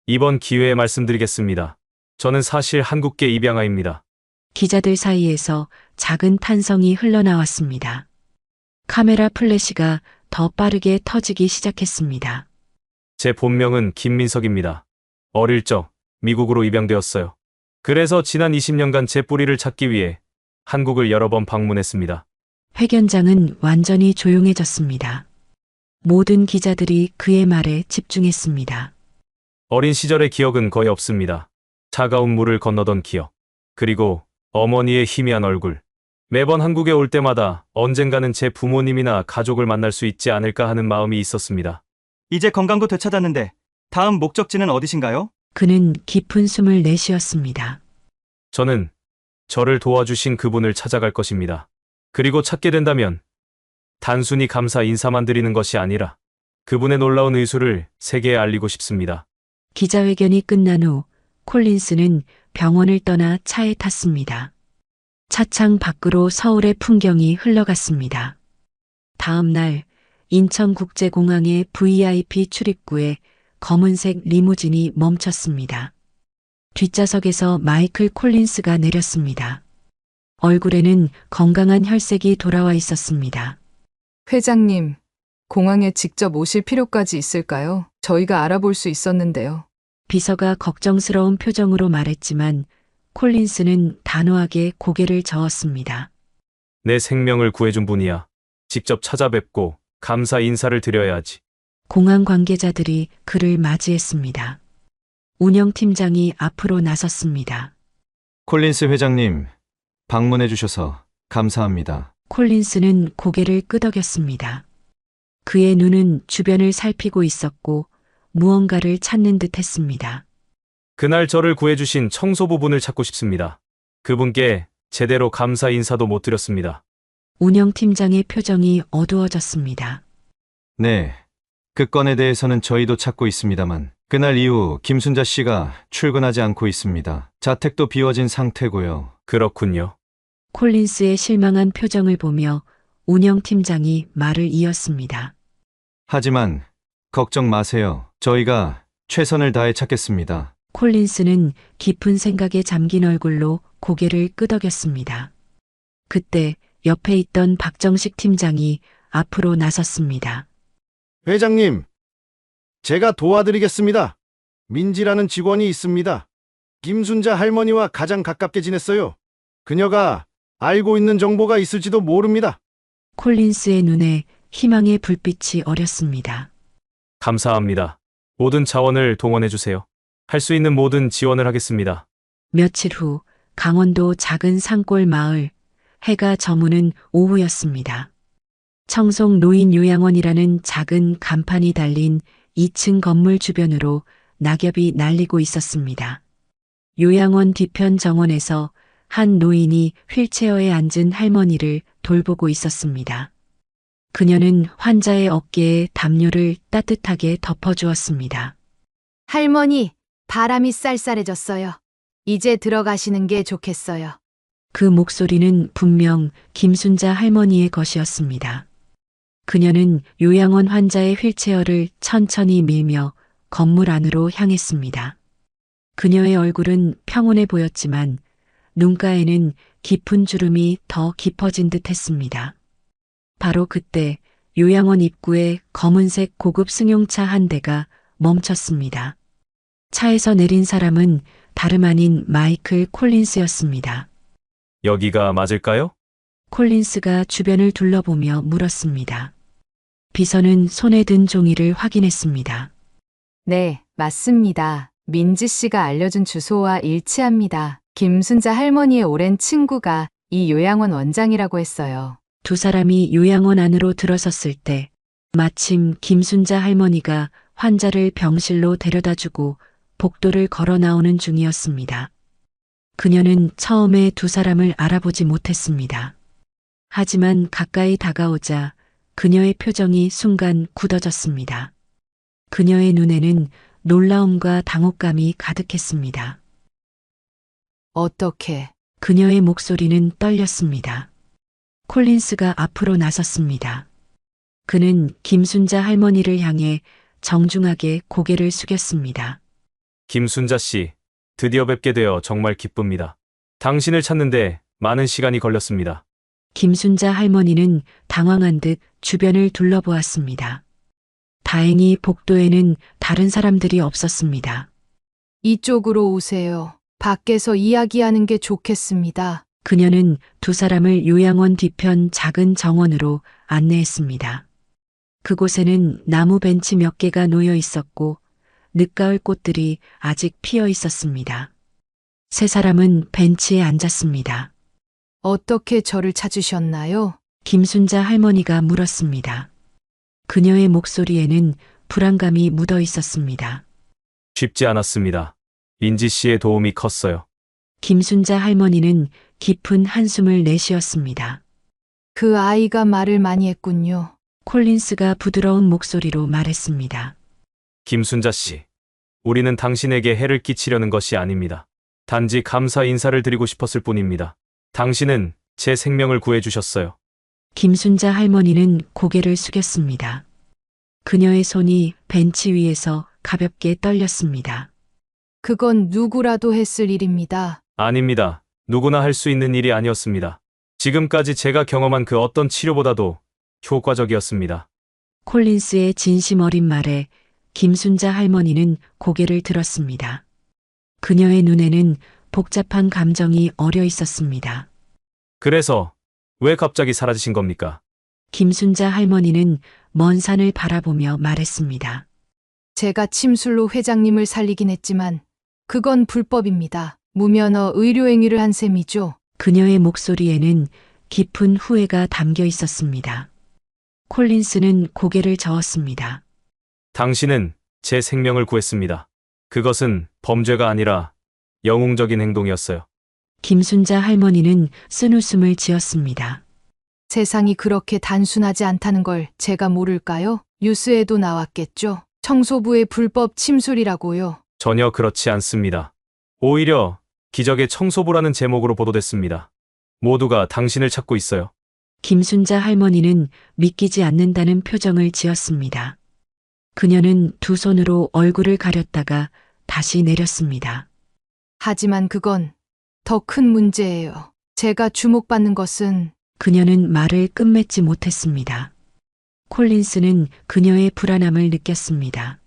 이번 기회에 말씀드리겠습니다. 저는 사실 한국계 입양아입니다. 기자들 사이에서 작은 탄성이 흘러나왔습니다. 카메라 플래시가 더 빠르게 터지기 시작했습니다. 제 본명은 김민석입니다. 어릴 적 미국으로 입양되었어요. 그래서 지난 20년간 제 뿌리를 찾기 위해 한국을 여러 번 방문했습니다. 회견장은 완전히 조용해졌습니다. 모든 기자들이 그의 말에 집중했습니다. 어린 시절의 기억은 거의 없습니다. 차가운 물을 건너던 기억, 그리고 어머니의 희미한 얼굴. 매번 한국에 올 때마다 언젠가는 제 부모님이나 가족을 만날 수 있지 않을까 하는 마음이 있었습니다. 이제 건강도 되찾았는데 다음 목적지는 어디신가요? 그는 깊은 숨을 내쉬었습니다. 저는 저를 도와주신 그분을 찾아갈 것입니다. 그리고 찾게 된다면 단순히 감사 인사만 드리는 것이 아니라 그분의 놀라운 의술을 세계에 알리고 싶습니다. 기자회견이 끝난 후 콜린스는 병원을 떠나 차에 탔습니다. 차창 밖으로 서울의 풍경이 흘러갔습니다. 다음 날 인천국제공항의 VIP 출입구에 검은색 리무진이 멈췄습니다. 뒷좌석에서 마이클 콜린스가 내렸습니다. 얼굴에는 건강한 혈색이 돌아와 있었습니다. 회장님, 공항에 직접 오실 필요까지 있을까요? 저희가 알아볼 수 있었는데요. 비서가 걱정스러운 표정으로 말했지만 콜린스는 단호하게 고개를 저었습니다. 내 생명을 구해준 분이야. 직접 찾아뵙고 감사 인사를 드려야지. 공항 관계자들이 그를 맞이했습니다. 운영팀장이 앞으로 나섰습니다. 콜린스 회장님, 방문해 주셔서 감사합니다. 콜린스는 고개를 끄덕였습니다. 그의 눈은 주변을 살피고 있었고 무언가를 찾는 듯 했습니다. 그날 저를 구해주신 청소부분을 찾고 싶습니다. 그분께 제대로 감사 인사도 못 드렸습니다. 운영팀장의 표정이 어두워졌습니다. 네, 그 건에 대해서는 저희도 찾고 있습니다만 그날 이후 김순자 씨가 출근하지 않고 있습니다. 자택도 비워진 상태고요. 그렇군요. 콜린스의 실망한 표정을 보며 운영팀장이 말을 이었습니다. 하지만 걱정 마세요. 저희가 최선을 다해 찾겠습니다. 콜린스는 깊은 생각에 잠긴 얼굴로 고개를 끄덕였습니다. 그때 옆에 있던 박정식 팀장이 앞으로 나섰습니다. 회장님, 제가 도와드리겠습니다. 민지라는 직원이 있습니다. 김순자 할머니와 가장 가깝게 지냈어요. 그녀가 알고 있는 정보가 있을지도 모릅니다. 콜린스의 눈에 희망의 불빛이 어렸습니다. 감사합니다. 모든 자원을 동원해 주세요. 할 수 있는 모든 지원을 하겠습니다. 며칠 후 강원도 작은 산골 마을, 해가 저무는 오후였습니다. 청송 노인 요양원이라는 작은 간판이 달린 2층 건물 주변으로 낙엽이 날리고 있었습니다. 요양원 뒤편 정원에서 한 노인이 휠체어에 앉은 할머니를 돌보고 있었습니다. 그녀는 환자의 어깨에 담요를 따뜻하게 덮어주었습니다. 할머니, 바람이 쌀쌀해졌어요. 이제 들어가시는 게 좋겠어요. 그 목소리는 분명 김순자 할머니의 것이었습니다. 그녀는 요양원 환자의 휠체어를 천천히 밀며 건물 안으로 향했습니다. 그녀의 얼굴은 평온해 보였지만 눈가에는 깊은 주름이 더 깊어진 듯 했습니다. 바로 그때 요양원 입구에 검은색 고급 승용차 한 대가 멈췄습니다. 차에서 내린 사람은 다름 아닌 마이클 콜린스였습니다. 여기가 맞을까요? 콜린스가 주변을 둘러보며 물었습니다. 비서는 손에 든 종이를 확인했습니다. 네, 맞습니다. 민지 씨가 알려준 주소와 일치합니다. 김순자 할머니의 오랜 친구가 이 요양원 원장이라고 했어요. 두 사람이 요양원 안으로 들어섰을 때 마침 김순자 할머니가 환자를 병실로 데려다주고 복도를 걸어 나오는 중이었습니다. 그녀는 처음에 두 사람을 알아보지 못했습니다. 하지만 가까이 다가오자 그녀의 표정이 순간 굳어졌습니다. 그녀의 눈에는 놀라움과 당혹감이 가득했습니다. 어떻게? 그녀의 목소리는 떨렸습니다. 콜린스가 앞으로 나섰습니다. 그는 김순자 할머니를 향해 정중하게 고개를 숙였습니다. 김순자 씨, 드디어 뵙게 되어 정말 기쁩니다. 당신을 찾는데 많은 시간이 걸렸습니다. 김순자 할머니는 당황한 듯 주변을 둘러보았습니다. 다행히 복도에는 다른 사람들이 없었습니다. 이쪽으로 오세요. 밖에서 이야기하는 게 좋겠습니다. 그녀는 두 사람을 요양원 뒤편 작은 정원으로 안내했습니다. 그곳에는 나무 벤치 몇 개가 놓여 있었고 늦가을 꽃들이 아직 피어 있었습니다. 세 사람은 벤치에 앉았습니다. 어떻게 저를 찾으셨나요? 김순자 할머니가 물었습니다. 그녀의 목소리에는 불안감이 묻어 있었습니다. 쉽지 않았습니다. 인지 씨의 도움이 컸어요. 김순자 할머니는 깊은 한숨을 내쉬었습니다. 그 아이가 말을 많이 했군요. 콜린스가 부드러운 목소리로 말했습니다. 김순자 씨, 우리는 당신에게 해를 끼치려는 것이 아닙니다. 단지 감사 인사를 드리고 싶었을 뿐입니다. 당신은 제 생명을 구해주셨어요. 김순자 할머니는 고개를 숙였습니다. 그녀의 손이 벤치 위에서 가볍게 떨렸습니다. 그건 누구라도 했을 일입니다. 아닙니다. 누구나 할 수 있는 일이 아니었습니다. 지금까지 제가 경험한 그 어떤 치료보다도 효과적이었습니다. 콜린스의 진심 어린 말에 김순자 할머니는 고개를 들었습니다. 그녀의 눈에는 복잡한 감정이 어려 있었습니다. 그래서 왜 갑자기 사라지신 겁니까? 김순자 할머니는 먼 산을 바라보며 말했습니다. 제가 침술로 회장님을 살리긴 했지만 그건 불법입니다. 무면허 의료행위를 한 셈이죠. 그녀의 목소리에는 깊은 후회가 담겨 있었습니다. 콜린스는 고개를 저었습니다. 당신은 제 생명을 구했습니다. 그것은 범죄가 아니라 영웅적인 행동이었어요. 김순자 할머니는 쓴웃음을 지었습니다. 세상이 그렇게 단순하지 않다는 걸 제가 모를까요? 뉴스에도 나왔겠죠. 청소부의 불법 침술이라고요. 전혀 그렇지 않습니다. 오히려 기적의 청소부라는 제목으로 보도됐습니다. 모두가 당신을 찾고 있어요. 김순자 할머니는 믿기지 않는다는 표정을 지었습니다. 그녀는 두 손으로 얼굴을 가렸다가 다시 내렸습니다. 하지만 그건 더 큰 문제예요. 제가 주목받는 것은 그녀는 말을 끝맺지 못했습니다. 콜린스는 그녀의 불안함을 느꼈습니다.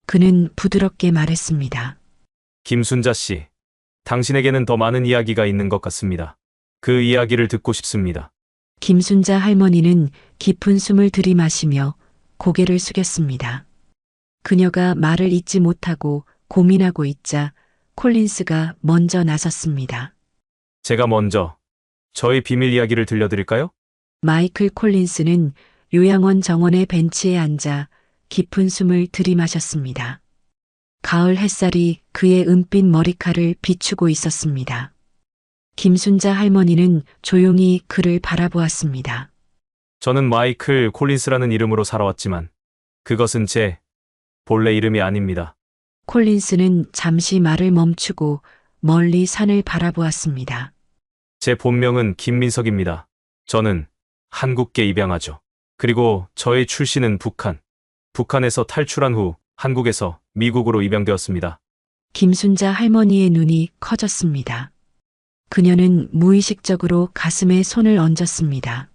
그는 부드럽게 말했습니다. 김순자 씨, 당신에게는 더 많은 이야기가 있는 것 같습니다. 그 이야기를 듣고 싶습니다. 김순자 할머니는 깊은 숨을 들이마시며 고개를 숙였습니다. 그녀가 말을 잇지 못하고 고민하고 있자 콜린스가 먼저 나섰습니다. 제가 먼저 저의 비밀 이야기를 들려드릴까요? 마이클 콜린스는 요양원 정원의 벤치에 앉아 깊은 숨을 들이마셨습니다. 가을 햇살이 그의 은빛 머리칼을 비추고 있었습니다. 김순자 할머니는 조용히 그를 바라보았습니다. 저는 마이클 콜린스라는 이름으로 살아왔지만 그것은 제 본래 이름이 아닙니다. 콜린스는 잠시 말을 멈추고 멀리 산을 바라보았습니다. 제 본명은 김민석입니다. 저는 한국계 입양아죠. 그리고 저의 출신은 북한. 북한에서 탈출한 후 한국에서 미국으로 입양되었습니다. 김순자 할머니의 눈이 커졌습니다. 그녀는 무의식적으로 가슴에 손을 얹었습니다.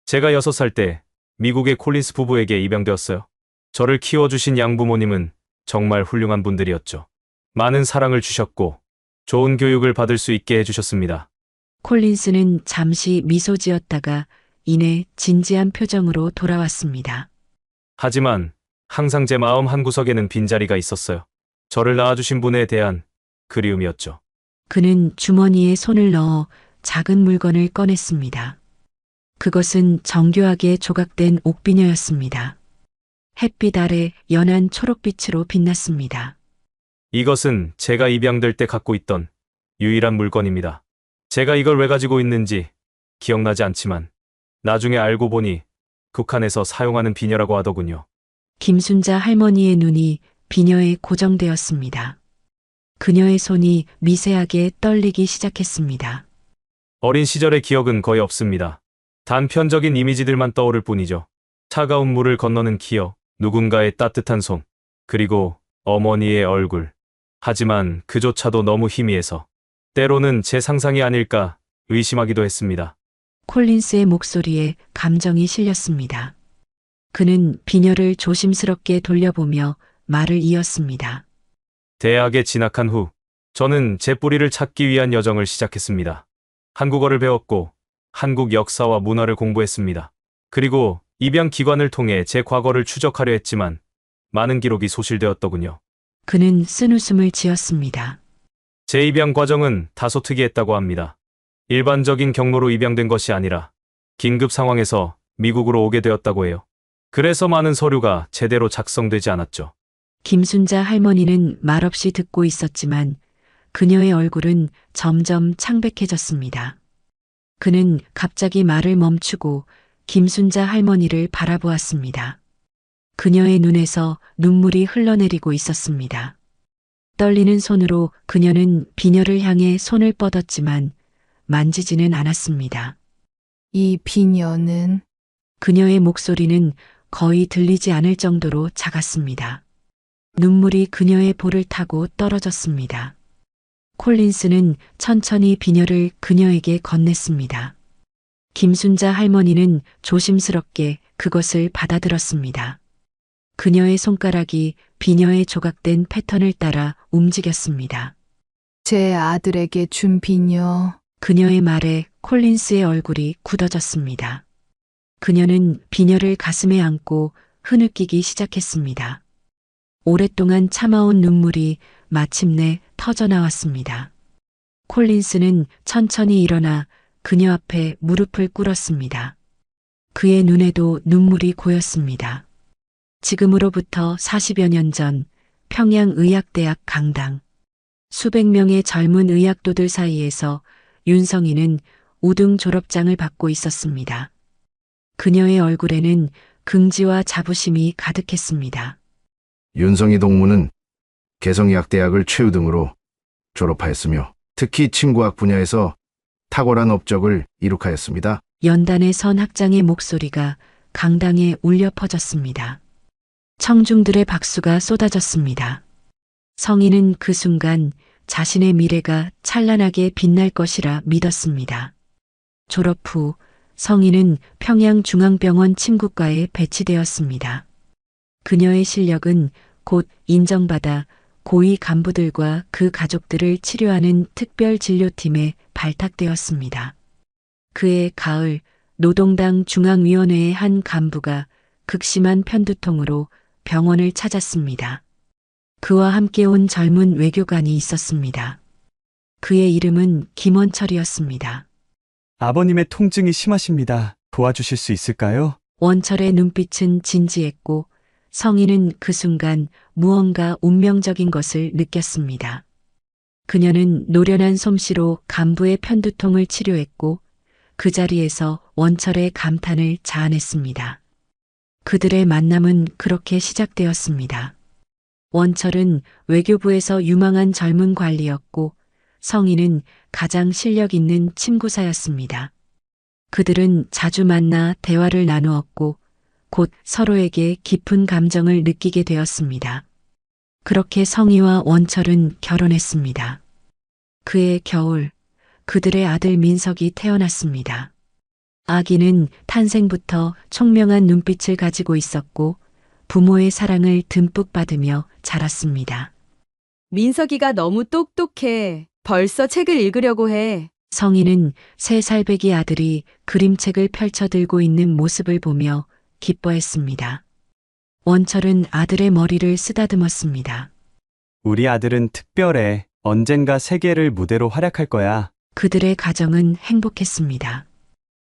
제가 6살 때 미국의 콜린스 부부에게 입양되었어요. 저를 키워주신 양부모님은 정말 훌륭한 분들이었죠. 많은 사랑을 주셨고 좋은 교육을 받을 수 있게 해주셨습니다. 콜린스는 잠시 미소 지었다가 이내 진지한 표정으로 돌아왔습니다. 하지만 항상 제 마음 한구석에는 빈자리가 있었어요. 저를 낳아주신 분에 대한 그리움이었죠. 그는 주머니에 손을 넣어 작은 물건을 꺼냈습니다. 그것은 정교하게 조각된 옥비녀였습니다. 햇빛 아래 연한 초록빛으로 빛났습니다. 이것은 제가 입양될 때 갖고 있던 유일한 물건입니다. 제가 이걸 왜 가지고 있는지 기억나지 않지만 나중에 알고 보니 북한에서 사용하는 비녀라고 하더군요. 김순자 할머니의 눈이 비녀에 고정되었습니다. 그녀의 손이 미세하게 떨리기 시작했습니다. 어린 시절의 기억은 거의 없습니다. 단편적인 이미지들만 떠오를 뿐이죠. 차가운 물을 건너는 기억, 누군가의 따뜻한 손, 그리고 어머니의 얼굴. 하지만 그조차도 너무 희미해서 때로는 제 상상이 아닐까 의심하기도 했습니다. 콜린스의 목소리에 감정이 실렸습니다. 그는 비녀를 조심스럽게 돌려보며 말을 이었습니다. 대학에 진학한 후 저는 제 뿌리를 찾기 위한 여정을 시작했습니다. 한국어를 배웠고 한국 역사와 문화를 공부했습니다. 그리고 입양 기관을 통해 제 과거를 추적하려 했지만 많은 기록이 소실되었더군요. 그는 쓴웃음을 지었습니다. 제 입양 과정은 다소 특이했다고 합니다. 일반적인 경로로 입양된 것이 아니라 긴급 상황에서 미국으로 오게 되었다고 해요. 그래서 많은 서류가 제대로 작성되지 않았죠. 김순자 할머니는 말없이 듣고 있었지만 그녀의 얼굴은 점점 창백해졌습니다. 그는 갑자기 말을 멈추고 김순자 할머니를 바라보았습니다. 그녀의 눈에서 눈물이 흘러내리고 있었습니다. 떨리는 손으로 그녀는 비녀를 향해 손을 뻗었지만 만지지는 않았습니다. 이 비녀는 그녀의 목소리는 거의 들리지 않을 정도로 작았습니다. 눈물이 그녀의 볼을 타고 떨어졌습니다. 콜린스는 천천히 비녀를 그녀에게 건넸습니다. 김순자 할머니는 조심스럽게 그것을 받아들었습니다. 그녀의 손가락이 비녀에 조각된 패턴을 따라 움직였습니다. 제 아들에게 준 비녀. 그녀의 말에 콜린스의 얼굴이 굳어졌습니다. 그녀는 비녀를 가슴에 안고 흐느끼기 시작했습니다. 오랫동안 참아온 눈물이 마침내 터져나왔습니다. 콜린스는 천천히 일어나 그녀 앞에 무릎을 꿇었습니다. 그의 눈에도 눈물이 고였습니다. 지금으로부터 40여 년 전 평양의학대학 강당. 수백 명의 젊은 의학도들 사이에서 윤성이는 우등 졸업장을 받고 있었습니다. 그녀의 얼굴에는 긍지와 자부심이 가득했습니다. 윤성희 동무는 개성의학대학을 최우등으로 졸업하였으며 특히 침구학 분야에서 탁월한 업적을 이룩하였습니다. 연단의 선 학장의 목소리가 강당에 울려 퍼졌습니다. 청중들의 박수가 쏟아졌습니다. 성인은 그 순간 자신의 미래가 찬란하게 빛날 것이라 믿었습니다. 졸업 후 성인은 평양중앙병원 침구과에 배치되었습니다. 그녀의 실력은 곧 인정받아 고위 간부들과 그 가족들을 치료하는 특별 진료팀에 발탁되었습니다. 그해 가을 노동당 중앙위원회의 한 간부가 극심한 편두통으로 병원을 찾았습니다. 그와 함께 온 젊은 외교관이 있었습니다. 그의 이름은 김원철이었습니다. 아버님의 통증이 심하십니다. 도와주실 수 있을까요? 원철의 눈빛은 진지했고 성인은 그 순간 무언가 운명적인 것을 느꼈습니다. 그녀는 노련한 솜씨로 간부의 편두통을 치료했고 그 자리에서 원철의 감탄을 자아냈습니다. 그들의 만남은 그렇게 시작되었습니다. 원철은 외교부에서 유망한 젊은 관리였고 성인은 가장 실력 있는 침구사였습니다. 그들은 자주 만나 대화를 나누었고 곧 서로에게 깊은 감정을 느끼게 되었습니다. 그렇게 성희와 원철은 결혼했습니다. 그해 겨울 그들의 아들 민석이 태어났습니다. 아기는 탄생부터 총명한 눈빛을 가지고 있었고 부모의 사랑을 듬뿍 받으며 자랐습니다. 민석이가 너무 똑똑해. 벌써 책을 읽으려고 해. 성희는 3살배기 아들이 그림책을 펼쳐 들고 있는 모습을 보며 기뻐했습니다. 원철은 아들의 머리를 쓰다듬었습니다. 우리 아들은 특별해. 언젠가 세계를 무대로 활약할 거야. 그들의 가정은 행복했습니다.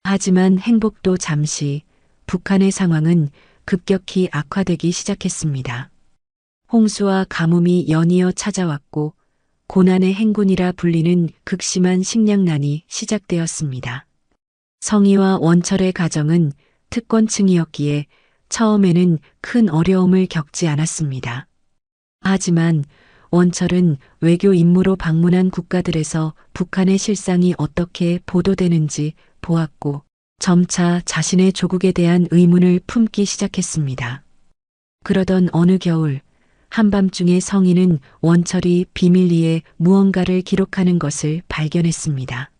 하지만 행복도 잠시, 북한의 상황은 급격히 악화되기 시작했습니다. 홍수와 가뭄이 연이어 찾아왔고 고난의 행군이라 불리는 극심한 식량난이 시작되었습니다. 성희와 원철의 가정은 특권층이었기에 처음에는 큰 어려움을 겪지 않았습니다. 하지만 원철은 외교 임무로 방문한 국가들에서 북한의 실상이 어떻게 보도되는지 보았고 점차 자신의 조국에 대한 의문을 품기 시작했습니다. 그러던 어느 겨울 한밤중에 성희는 원철이 비밀리에 무언가를 기록하는 것을 발견했습니다.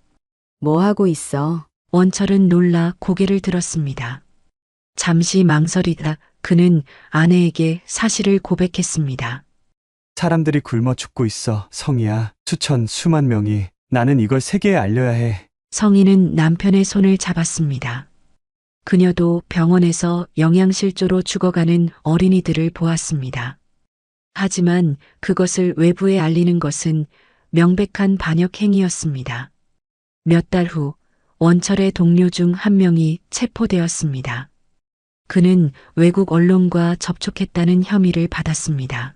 뭐 하고 있어? 원철은 놀라 고개를 들었습니다. 잠시 망설이다 그는 아내에게 사실을 고백했습니다. 사람들이 굶어 죽고 있어, 성희야. 수만 명이. 나는 이걸 세계에 알려야 해. 성희는 남편의 손을 잡았습니다. 그녀도 병원에서 영양실조로 죽어가는 어린이들을 보았습니다. 하지만 그것을 외부에 알리는 것은 명백한 반역 행위였습니다. 몇 달 후 원철의 동료 중 한 명이 체포되었습니다. 그는 외국 언론과 접촉했다는 혐의를 받았습니다.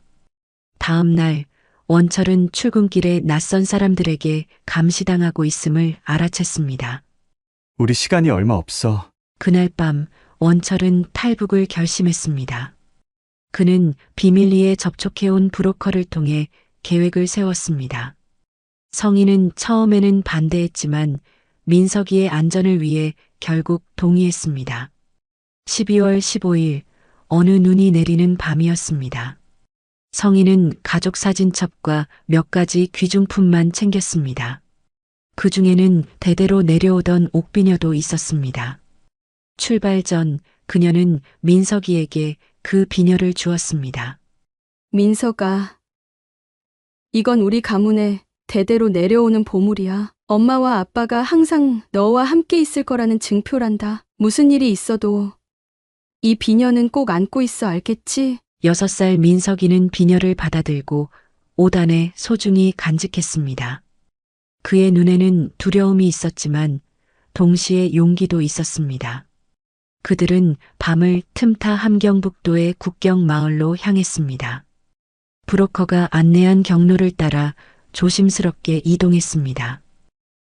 다음 날 원철은 출근길에 낯선 사람들에게 감시당하고 있음을 알아챘습니다. 우리 시간이 얼마 없어. 그날 밤 원철은 탈북을 결심했습니다. 그는 비밀리에 접촉해온 브로커를 통해 계획을 세웠습니다. 성희는 처음에는 반대했지만 민석이의 안전을 위해 결국 동의했습니다. 12월 15일 어느 눈이 내리는 밤이었습니다. 성인은 가족 사진첩과 몇 가지 귀중품만 챙겼습니다. 그 중에는 대대로 내려오던 옥비녀도 있었습니다. 출발 전 그녀는 민석이에게 그 비녀를 주었습니다. 민석아, 이건 우리 가문에 대대로 내려오는 보물이야. 엄마와 아빠가 항상 너와 함께 있을 거라는 증표란다. 무슨 일이 있어도 이 비녀는 꼭 안고 있어, 알겠지? 6살 민석이는 비녀를 받아들고 5단에 소중히 간직했습니다. 그의 눈에는 두려움이 있었지만 동시에 용기도 있었습니다. 그들은 밤을 틈타 함경북도의 국경 마을로 향했습니다. 브로커가 안내한 경로를 따라 조심스럽게 이동했습니다.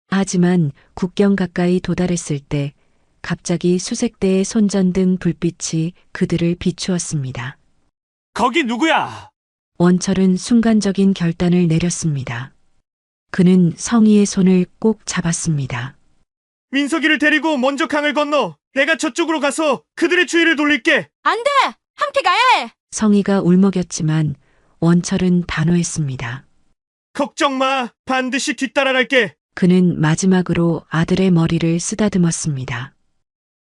하지만 국경 가까이 도달했을 때 갑자기 수색대의 손전등 불빛이 그들을 비추었습니다. 거기 누구야? 원철은 순간적인 결단을 내렸습니다. 그는 성희의 손을 꼭 잡았습니다. 민석이를 데리고 먼저 강을 건너 내가 저쪽으로 가서 그들의 주의를 돌릴게. 안 돼! 함께 가야 해! 성희가 울먹였지만 원철은 단호했습니다. 걱정 마. 반드시 뒤따라갈게. 그는 마지막으로 아들의 머리를 쓰다듬었습니다.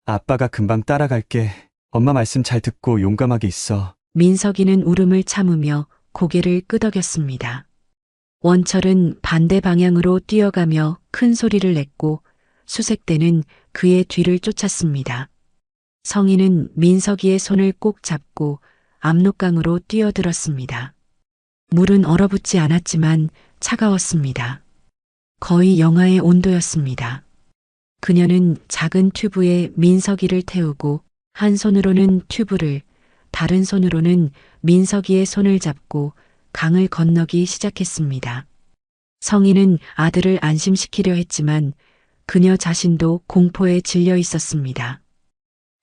아빠가 금방 따라갈게. 엄마 말씀 잘 듣고 용감하게 있어. 민석이는 울음을 참으며 고개를 끄덕였습니다. 원철은 반대 방향으로 뛰어가며 큰 소리를 냈고 수색대는 그의 뒤를 쫓았습니다. 성희는 민석이의 손을 꼭 잡고 압록강으로 뛰어들었습니다. 물은 얼어붙지 않았지만 차가웠습니다. 거의 영하의 온도였습니다. 그녀는 작은 튜브에 민석이를 태우고 한 손으로는 튜브를, 다른 손으로는 민석이의 손을 잡고 강을 건너기 시작했습니다. 성희는 아들을 안심시키려 했지만 그녀 자신도 공포에 질려 있었습니다.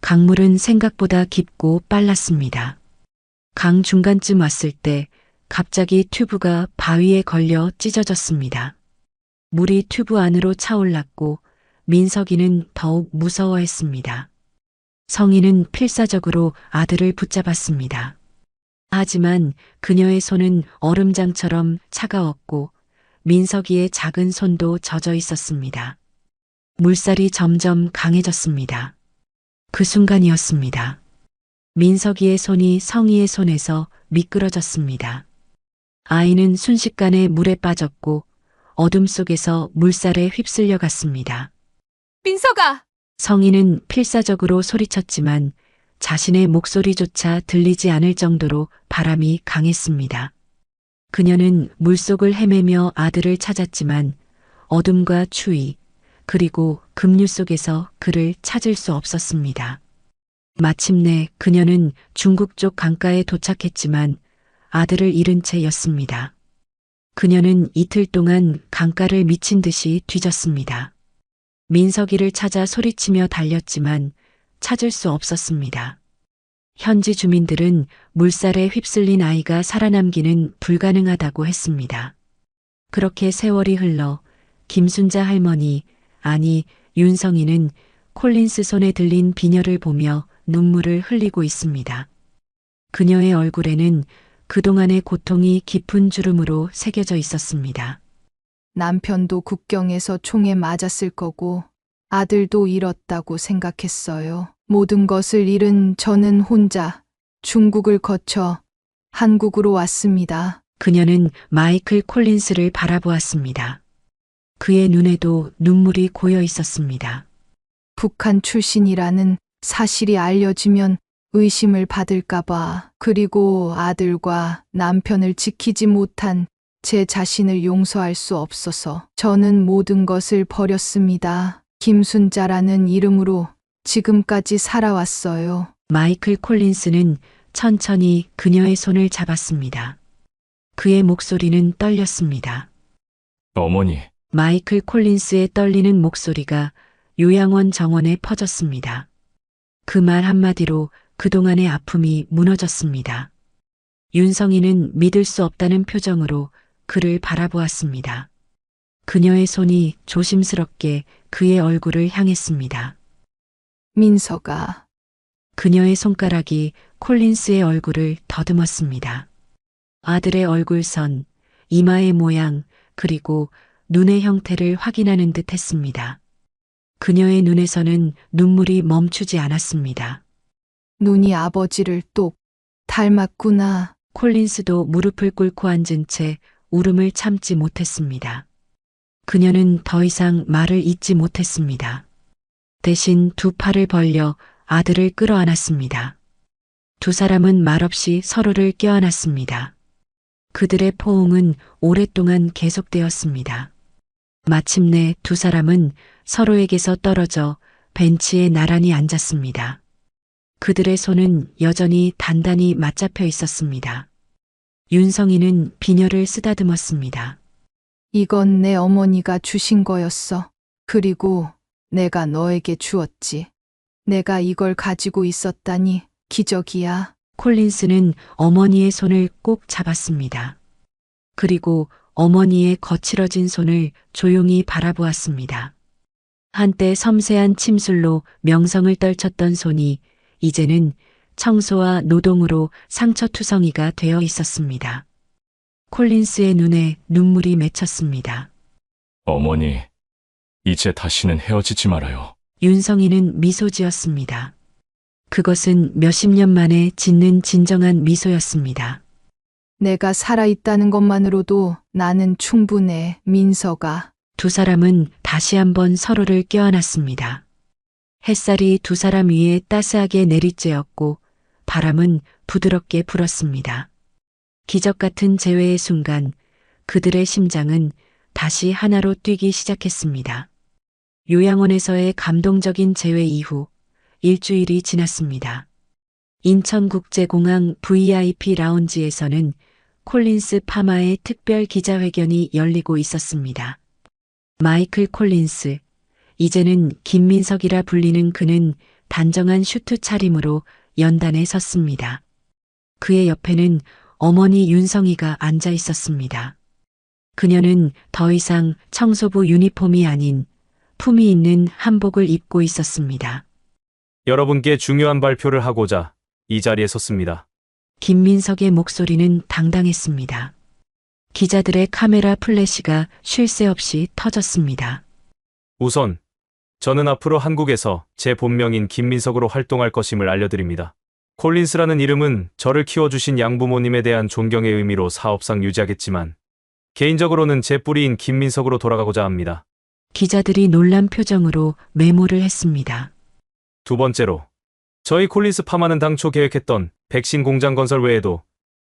강물은 생각보다 깊고 빨랐습니다. 강 중간쯤 왔을 때 갑자기 튜브가 바위에 걸려 찢어졌습니다. 물이 튜브 안으로 차올랐고 민석이는 더욱 무서워했습니다. 성희는 필사적으로 아들을 붙잡았습니다. 하지만 그녀의 손은 얼음장처럼 차가웠고 민석이의 작은 손도 젖어 있었습니다. 물살이 점점 강해졌습니다. 그 순간이었습니다. 민석이의 손이 성희의 손에서 미끄러졌습니다. 아이는 순식간에 물에 빠졌고 어둠 속에서 물살에 휩쓸려 갔습니다. 민석아! 성희는 필사적으로 소리쳤지만 자신의 목소리조차 들리지 않을 정도로 바람이 강했습니다. 그녀는 물속을 헤매며 아들을 찾았지만 어둠과 추위, 그리고 급류 속에서 그를 찾을 수 없었습니다. 마침내 그녀는 중국 쪽 강가에 도착했지만 아들을 잃은 채였습니다. 그녀는 이틀 동안 강가를 미친 듯이 뒤졌습니다. 민석이를 찾아 소리치며 달렸지만 찾을 수 없었습니다. 현지 주민들은 물살에 휩쓸린 아이가 살아남기는 불가능하다고 했습니다. 그렇게 세월이 흘러 김순자 할머니, 아니 윤성이는 콜린스 손에 들린 비녀를 보며 눈물을 흘리고 있습니다. 그녀의 얼굴에는 그동안의 고통이 깊은 주름으로 새겨져 있었습니다. 남편도 국경에서 총에 맞았을 거고 아들도 잃었다고 생각했어요. 모든 것을 잃은 저는 혼자 중국을 거쳐 한국으로 왔습니다. 그녀는 마이클 콜린스를 바라보았습니다. 그의 눈에도 눈물이 고여 있었습니다. 북한 출신이라는 사실이 알려지면 의심을 받을까봐, 그리고 아들과 남편을 지키지 못한 제 자신을 용서할 수 없어서 저는 모든 것을 버렸습니다. 김순자라는 이름으로 지금까지 살아왔어요. 마이클 콜린스는 천천히 그녀의 손을 잡았습니다. 그의 목소리는 떨렸습니다. 어머니, 마이클 콜린스의 떨리는 목소리가 요양원 정원에 퍼졌습니다. 그 말 한마디로 그동안의 아픔이 무너졌습니다. 윤성이는 믿을 수 없다는 표정으로 그를 바라보았습니다. 그녀의 손이 조심스럽게 그의 얼굴을 향했습니다. 민석아. 그녀의 손가락이 콜린스의 얼굴을 더듬었습니다. 아들의 얼굴선, 이마의 모양, 그리고 눈의 형태를 확인하는 듯 했습니다. 그녀의 눈에서는 눈물이 멈추지 않았습니다. 눈이 아버지를 또 닮았구나. 콜린스도 무릎을 꿇고 앉은 채 울음을 참지 못했습니다. 그녀는 더 이상 말을 잇지 못했습니다. 대신 두 팔을 벌려 아들을 끌어안았습니다. 두 사람은 말없이 서로를 껴안았습니다. 그들의 포옹은 오랫동안 계속되었습니다. 마침내 두 사람은 서로에게서 떨어져 벤치에 나란히 앉았습니다. 그들의 손은 여전히 단단히 맞잡혀 있었습니다. 윤성이는 비녀를 쓰다듬었습니다. 이건 내 어머니가 주신 거였어. 그리고 내가 너에게 주었지. 내가 이걸 가지고 있었다니 기적이야. 콜린스는 어머니의 손을 꼭 잡았습니다. 그리고 어머니의 거칠어진 손을 조용히 바라보았습니다. 한때 섬세한 침술로 명성을 떨쳤던 손이 이제는 청소와 노동으로 상처투성이가 되어 있었습니다. 콜린스의 눈에 눈물이 맺혔습니다. 어머니, 이제 다시는 헤어지지 말아요. 윤성이는 미소 지었습니다. 그것은 몇십 년 만에 짓는 진정한 미소였습니다. 내가 살아있다는 것만으로도 나는 충분해, 민서가. 두 사람은 다시 한번 서로를 껴안았습니다. 햇살이 두 사람 위에 따스하게 내리쬐었고 바람은 부드럽게 불었습니다. 기적 같은 재회의 순간 그들의 심장은 다시 하나로 뛰기 시작했습니다. 요양원에서의 감동적인 재회 이후 일주일이 지났습니다. 인천국제공항 VIP 라운지에서는 콜린스 파마의 특별 기자회견이 열리고 있었습니다. 마이클 콜린스, 이제는 김민석이라 불리는 그는 단정한 슈트 차림으로 연단에 섰습니다. 그의 옆에는 어머니 윤성이가 앉아 있었습니다. 그녀는 더 이상 청소부 유니폼이 아닌 품위 있는 한복을 입고 있었습니다. 여러분께 중요한 발표를 하고자 이 자리에 섰습니다. 김민석의 목소리는 당당했습니다. 기자들의 카메라 플래시가 쉴 새 없이 터졌습니다. 우선 저는 앞으로 한국에서 제 본명인 김민석으로 활동할 것임을 알려드립니다. 콜린스라는 이름은 저를 키워주신 양부모님에 대한 존경의 의미로 사업상 유지하겠지만 개인적으로는 제 뿌리인 김민석으로 돌아가고자 합니다. 기자들이 놀란 표정으로 메모를 했습니다. 두 번째로 저희 콜린스 파마는 당초 계획했던 백신 공장 건설 외에도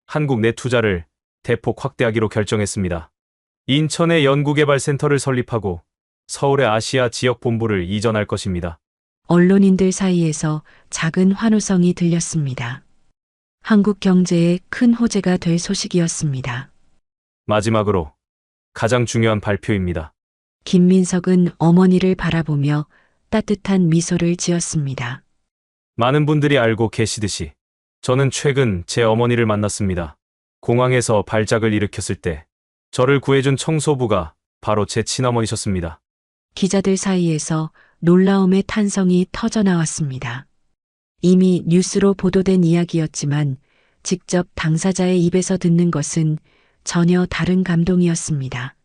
한국 내 투자를 대폭 확대하기로 결정했습니다. 인천에 연구개발센터를 설립하고 서울의 아시아 지역 본부를 이전할 것입니다. 언론인들 사이에서 작은 환호성이 들렸습니다. 한국 경제에 큰 호재가 될 소식이었습니다. 마지막으로 가장 중요한 발표입니다. 김민석은 어머니를 바라보며 따뜻한 미소를 지었습니다. 많은 분들이 알고 계시듯이 저는 최근 제 어머니를 만났습니다. 공항에서 발작을 일으켰을 때 저를 구해준 청소부가 바로 제 친어머니셨습니다. 기자들 사이에서 놀라움의 탄성이 터져나왔습니다. 이미 뉴스로 보도된 이야기였지만 직접 당사자의 입에서 듣는 것은 전혀 다른 감동이었습니다.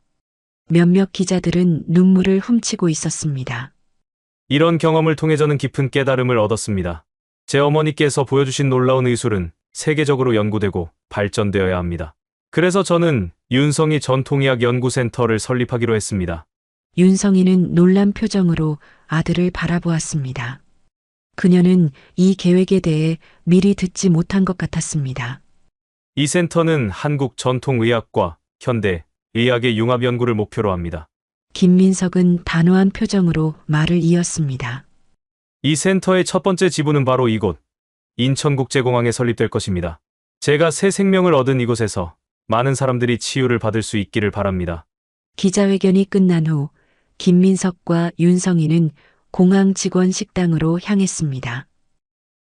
몇몇 기자들은 눈물을 훔치고 있었습니다. 이런 경험을 통해 저는 깊은 깨달음을 얻었습니다. 제 어머니께서 보여주신 놀라운 의술은 세계적으로 연구되고 발전되어야 합니다. 그래서 저는 윤성이 전통의학 연구센터를 설립하기로 했습니다. 윤성이는 놀란 표정으로 아들을 바라보았습니다. 그녀는 이 계획에 대해 미리 듣지 못한 것 같았습니다. 이 센터는 한국 전통의학과 현대 의학의 융합 연구를 목표로 합니다. 김민석은 단호한 표정으로 말을 이었습니다. 이 센터의 첫 번째 지부는 바로 이곳 인천국제공항에 설립될 것입니다. 제가 새 생명을 얻은 이곳에서 많은 사람들이 치유를 받을 수 있기를 바랍니다. 기자회견이 끝난 후 김민석과 윤성이는 공항 직원 식당으로 향했습니다.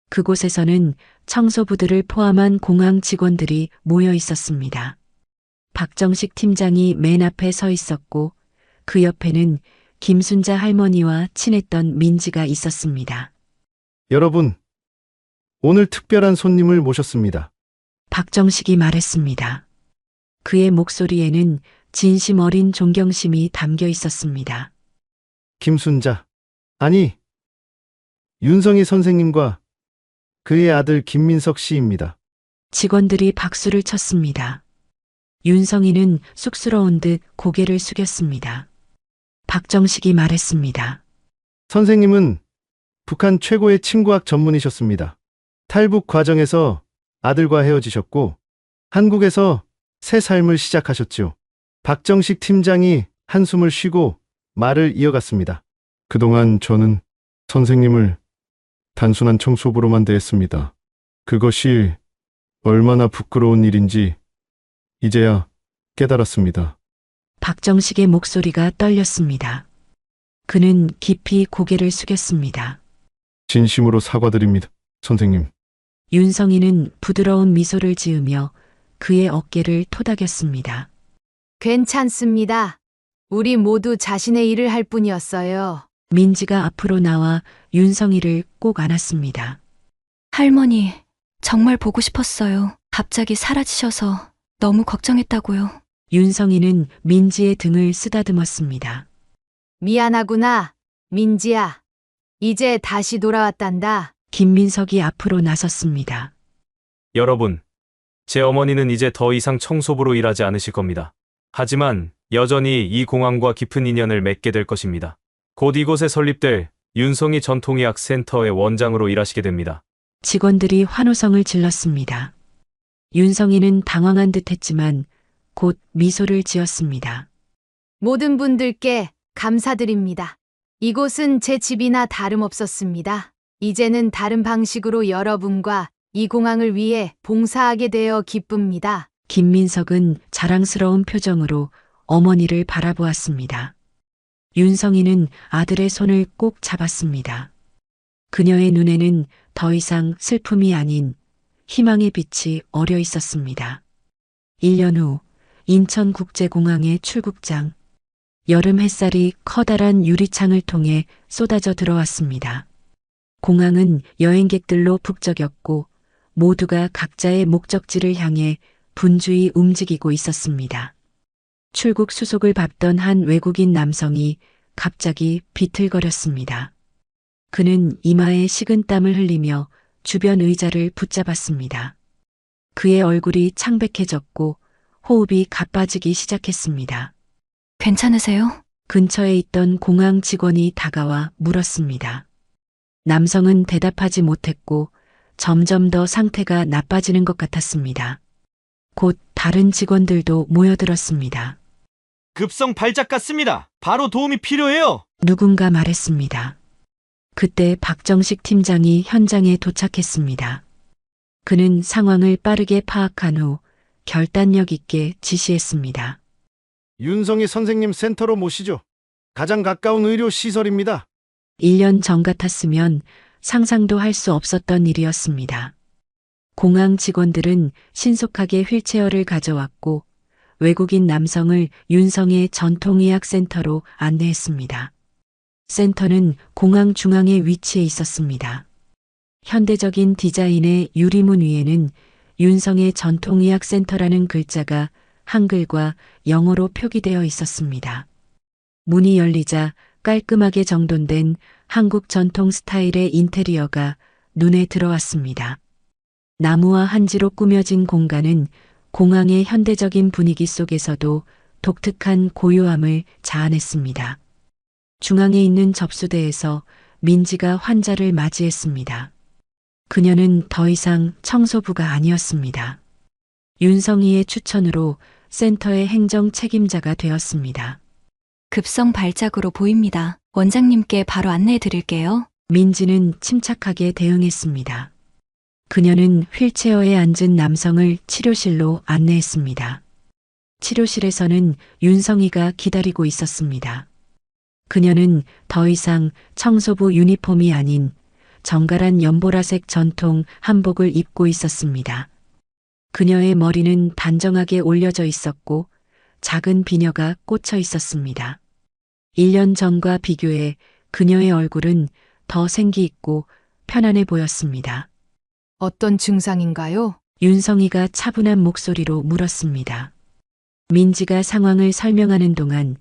그곳에서는 청소부들을 포함한 공항 직원들이 모여 있었습니다. 박정식 팀장이 맨 앞에 서 있었고 그 옆에는 김순자 할머니와 친했던 민지가 있었습니다. 여러분, 오늘 특별한 손님을 모셨습니다. 박정식이 말했습니다. 그의 목소리에는 진심 어린 존경심이 담겨 있었습니다. 김순자. 아니, 윤성희 선생님과 그의 아들 김민석 씨입니다. 직원들이 박수를 쳤습니다. 윤성이는 쑥스러운 듯 고개를 숙였습니다. 박정식이 말했습니다. 선생님은 북한 최고의 친구학 전문이셨습니다. 탈북 과정에서 아들과 헤어지셨고 한국에서 새 삶을 시작하셨죠. 박정식 팀장이 한숨을 쉬고 말을 이어갔습니다. 그동안 저는 선생님을 단순한 청소부로만 대했습니다. 그것이 얼마나 부끄러운 일인지 이제야 깨달았습니다. 박정식의 목소리가 떨렸습니다. 그는 깊이 고개를 숙였습니다. 진심으로 사과드립니다, 선생님. 윤성이는 부드러운 미소를 지으며 그의 어깨를 토닥였습니다. 괜찮습니다. 우리 모두 자신의 일을 할 뿐이었어요. 민지가 앞으로 나와 윤성이를 꼭 안았습니다. 할머니, 정말 보고 싶었어요. 갑자기 사라지셔서 너무 걱정했다고요. 윤성이는 민지의 등을 쓰다듬었습니다. 미안하구나, 민지야. 이제 다시 돌아왔단다. 김민석이 앞으로 나섰습니다. 여러분, 제 어머니는 이제 더 이상 청소부로 일하지 않으실 겁니다. 하지만 여전히 이 공항과 깊은 인연을 맺게 될 것입니다. 곧 이곳에 설립될 윤성희 전통의학 센터의 원장으로 일하시게 됩니다. 직원들이 환호성을 질렀습니다. 윤성이는 당황한 듯했지만 곧 미소를 지었습니다. 모든 분들께 감사드립니다. 이곳은 제 집이나 다름없었습니다. 이제는 다른 방식으로 여러분과 이 공항을 위해 봉사하게 되어 기쁩니다. 김민석은 자랑스러운 표정으로 어머니를 바라보았습니다. 윤성이는 아들의 손을 꼭 잡았습니다. 그녀의 눈에는 더 이상 슬픔이 아닌 희망의 빛이 어려 있었습니다. 1년 후 인천국제공항의 출국장. 여름 햇살이 커다란 유리창을 통해 쏟아져 들어왔습니다. 공항은 여행객들로 북적였고 모두가 각자의 목적지를 향해 분주히 움직이고 있었습니다. 출국 수속을 밟던 한 외국인 남성이 갑자기 비틀거렸습니다. 그는 이마에 식은땀을 흘리며 주변 의자를 붙잡았습니다. 그의 얼굴이 창백해졌고 호흡이 가빠지기 시작했습니다. 괜찮으세요? 근처에 있던 공항 직원이 다가와 물었습니다. 남성은 대답하지 못했고 점점 더 상태가 나빠지는 것 같았습니다. 곧 다른 직원들도 모여들었습니다. 급성 발작 같습니다. 바로 도움이 필요해요. 누군가 말했습니다. 그때 박정식 팀장이 현장에 도착했습니다. 그는 상황을 빠르게 파악한 후 결단력 있게 지시했습니다. 윤성희 선생님 센터로 모시죠. 가장 가까운 의료 시설입니다. 1년 전 같았으면 상상도 할 수 없었던 일이었습니다. 공항 직원들은 신속하게 휠체어를 가져왔고 외국인 남성을 윤성의 전통의학센터로 안내했습니다. 센터는 공항 중앙에 위치해 있었습니다. 현대적인 디자인의 유리문 위에는 윤성의 전통의학센터라는 글자가 한글과 영어로 표기되어 있었습니다. 문이 열리자 깔끔하게 정돈된 한국 전통 스타일의 인테리어가 눈에 들어왔습니다. 나무와 한지로 꾸며진 공간은 공항의 현대적인 분위기 속에서도 독특한 고요함을 자아냈습니다. 중앙에 있는 접수대에서 민지가 환자를 맞이했습니다. 그녀는 더 이상 청소부가 아니었습니다. 윤성희의 추천으로 센터의 행정 책임자가 되었습니다. 급성 발작으로 보입니다. 원장님께 바로 안내해 드릴게요. 민지는 침착하게 대응했습니다. 그녀는 휠체어에 앉은 남성을 치료실로 안내했습니다. 치료실에서는 윤성희가 기다리고 있었습니다. 그녀는 더 이상 청소부 유니폼이 아닌 정갈한 연보라색 전통 한복을 입고 있었습니다. 그녀의 머리는 단정하게 올려져 있었고 작은 비녀가 꽂혀 있었습니다. 1년 전과 비교해 그녀의 얼굴은 더 생기 있고 편안해 보였습니다. 어떤 증상인가요? 윤성희가 차분한 목소리로 물었습니다. 민지가 상황을 설명하는 동안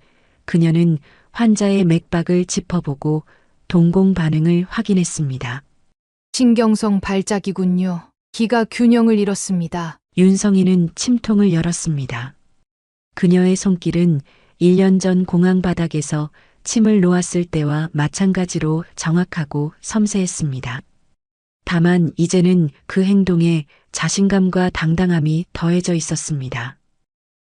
그녀는 환자의 맥박을 짚어보고 동공 반응을 확인했습니다. 신경성 발작이군요. 기가 균형을 잃었습니다. 윤성이는 침통을 열었습니다. 그녀의 손길은 1년 전 공항 바닥에서 침을 놓았을 때와 마찬가지로 정확하고 섬세했습니다. 다만 이제는 그 행동에 자신감과 당당함이 더해져 있었습니다.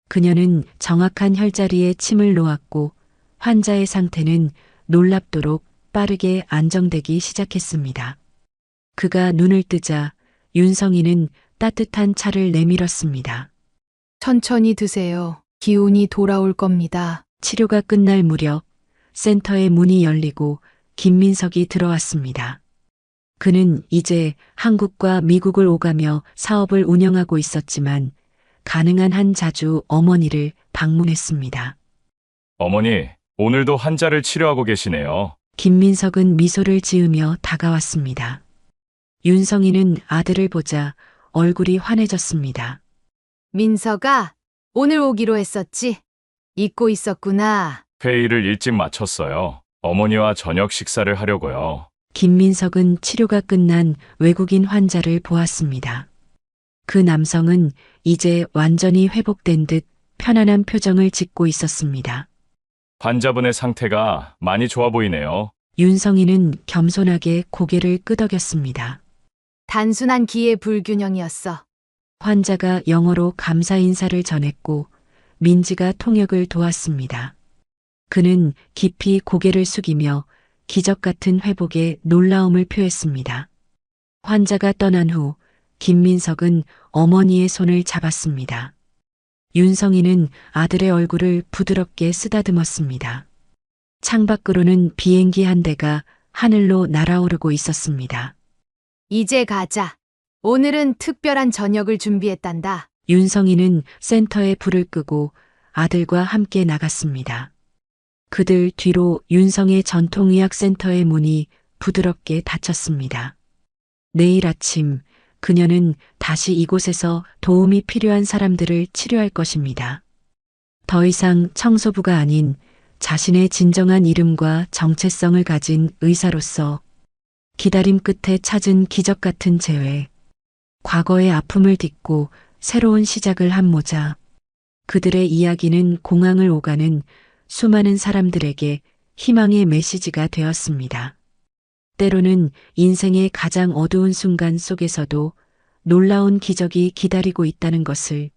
그녀는 정확한 혈자리에 침을 놓았고 환자의 상태는 놀랍도록 빠르게 안정되기 시작했습니다. 그가 눈을 뜨자 윤성이는 따뜻한 차를 내밀었습니다. 천천히 드세요. 기운이 돌아올 겁니다. 치료가 끝날 무렵 센터의 문이 열리고 김민석이 들어왔습니다. 그는 이제 한국과 미국을 오가며 사업을 운영하고 있었지만 가능한 한 자주 어머니를 방문했습니다. 어머니, 오늘도 환자를 치료하고 계시네요. 김민석은 미소를 지으며 다가왔습니다. 윤성이는 아들을 보자 얼굴이 환해졌습니다. 민서가 오늘 오기로 했었지? 잊고 있었구나. 회의를 일찍 마쳤어요. 어머니와 저녁 식사를 하려고요. 김민석은 치료가 끝난 외국인 환자를 보았습니다. 그 남성은 이제 완전히 회복된 듯 편안한 표정을 짓고 있었습니다. 환자분의 상태가 많이 좋아 보이네요. 윤성이는 겸손하게 고개를 끄덕였습니다. 단순한 기의 불균형이었어. 환자가 영어로 감사 인사를 전했고 민지가 통역을 도왔습니다. 그는 깊이 고개를 숙이며 기적 같은 회복에 놀라움을 표했습니다. 환자가 떠난 후 김민석은 어머니의 손을 잡았습니다. 윤성이는 아들의 얼굴을 부드럽게 쓰다듬었습니다. 창밖으로는 비행기 한 대가 하늘로 날아오르고 있었습니다. 이제 가자. 오늘은 특별한 저녁을 준비했단다. 윤성이는 센터에 불을 끄고 아들과 함께 나갔습니다. 그들 뒤로 윤성의 전통의학센터의 문이 부드럽게 닫혔습니다. 내일 아침 그녀는 다시 이곳에서 도움이 필요한 사람들을 치료할 것입니다. 더 이상 청소부가 아닌 자신의 진정한 이름과 정체성을 가진 의사로서 기다림 끝에 찾은 기적 같은 재회, 과거의 아픔을 딛고 새로운 시작을 한 모자. 그들의 이야기는 공항을 오가는 수많은 사람들에게 희망의 메시지가 되었습니다. 때로는 인생의 가장 어두운 순간 속에서도 놀라운 기적이 기다리고 있다는 것을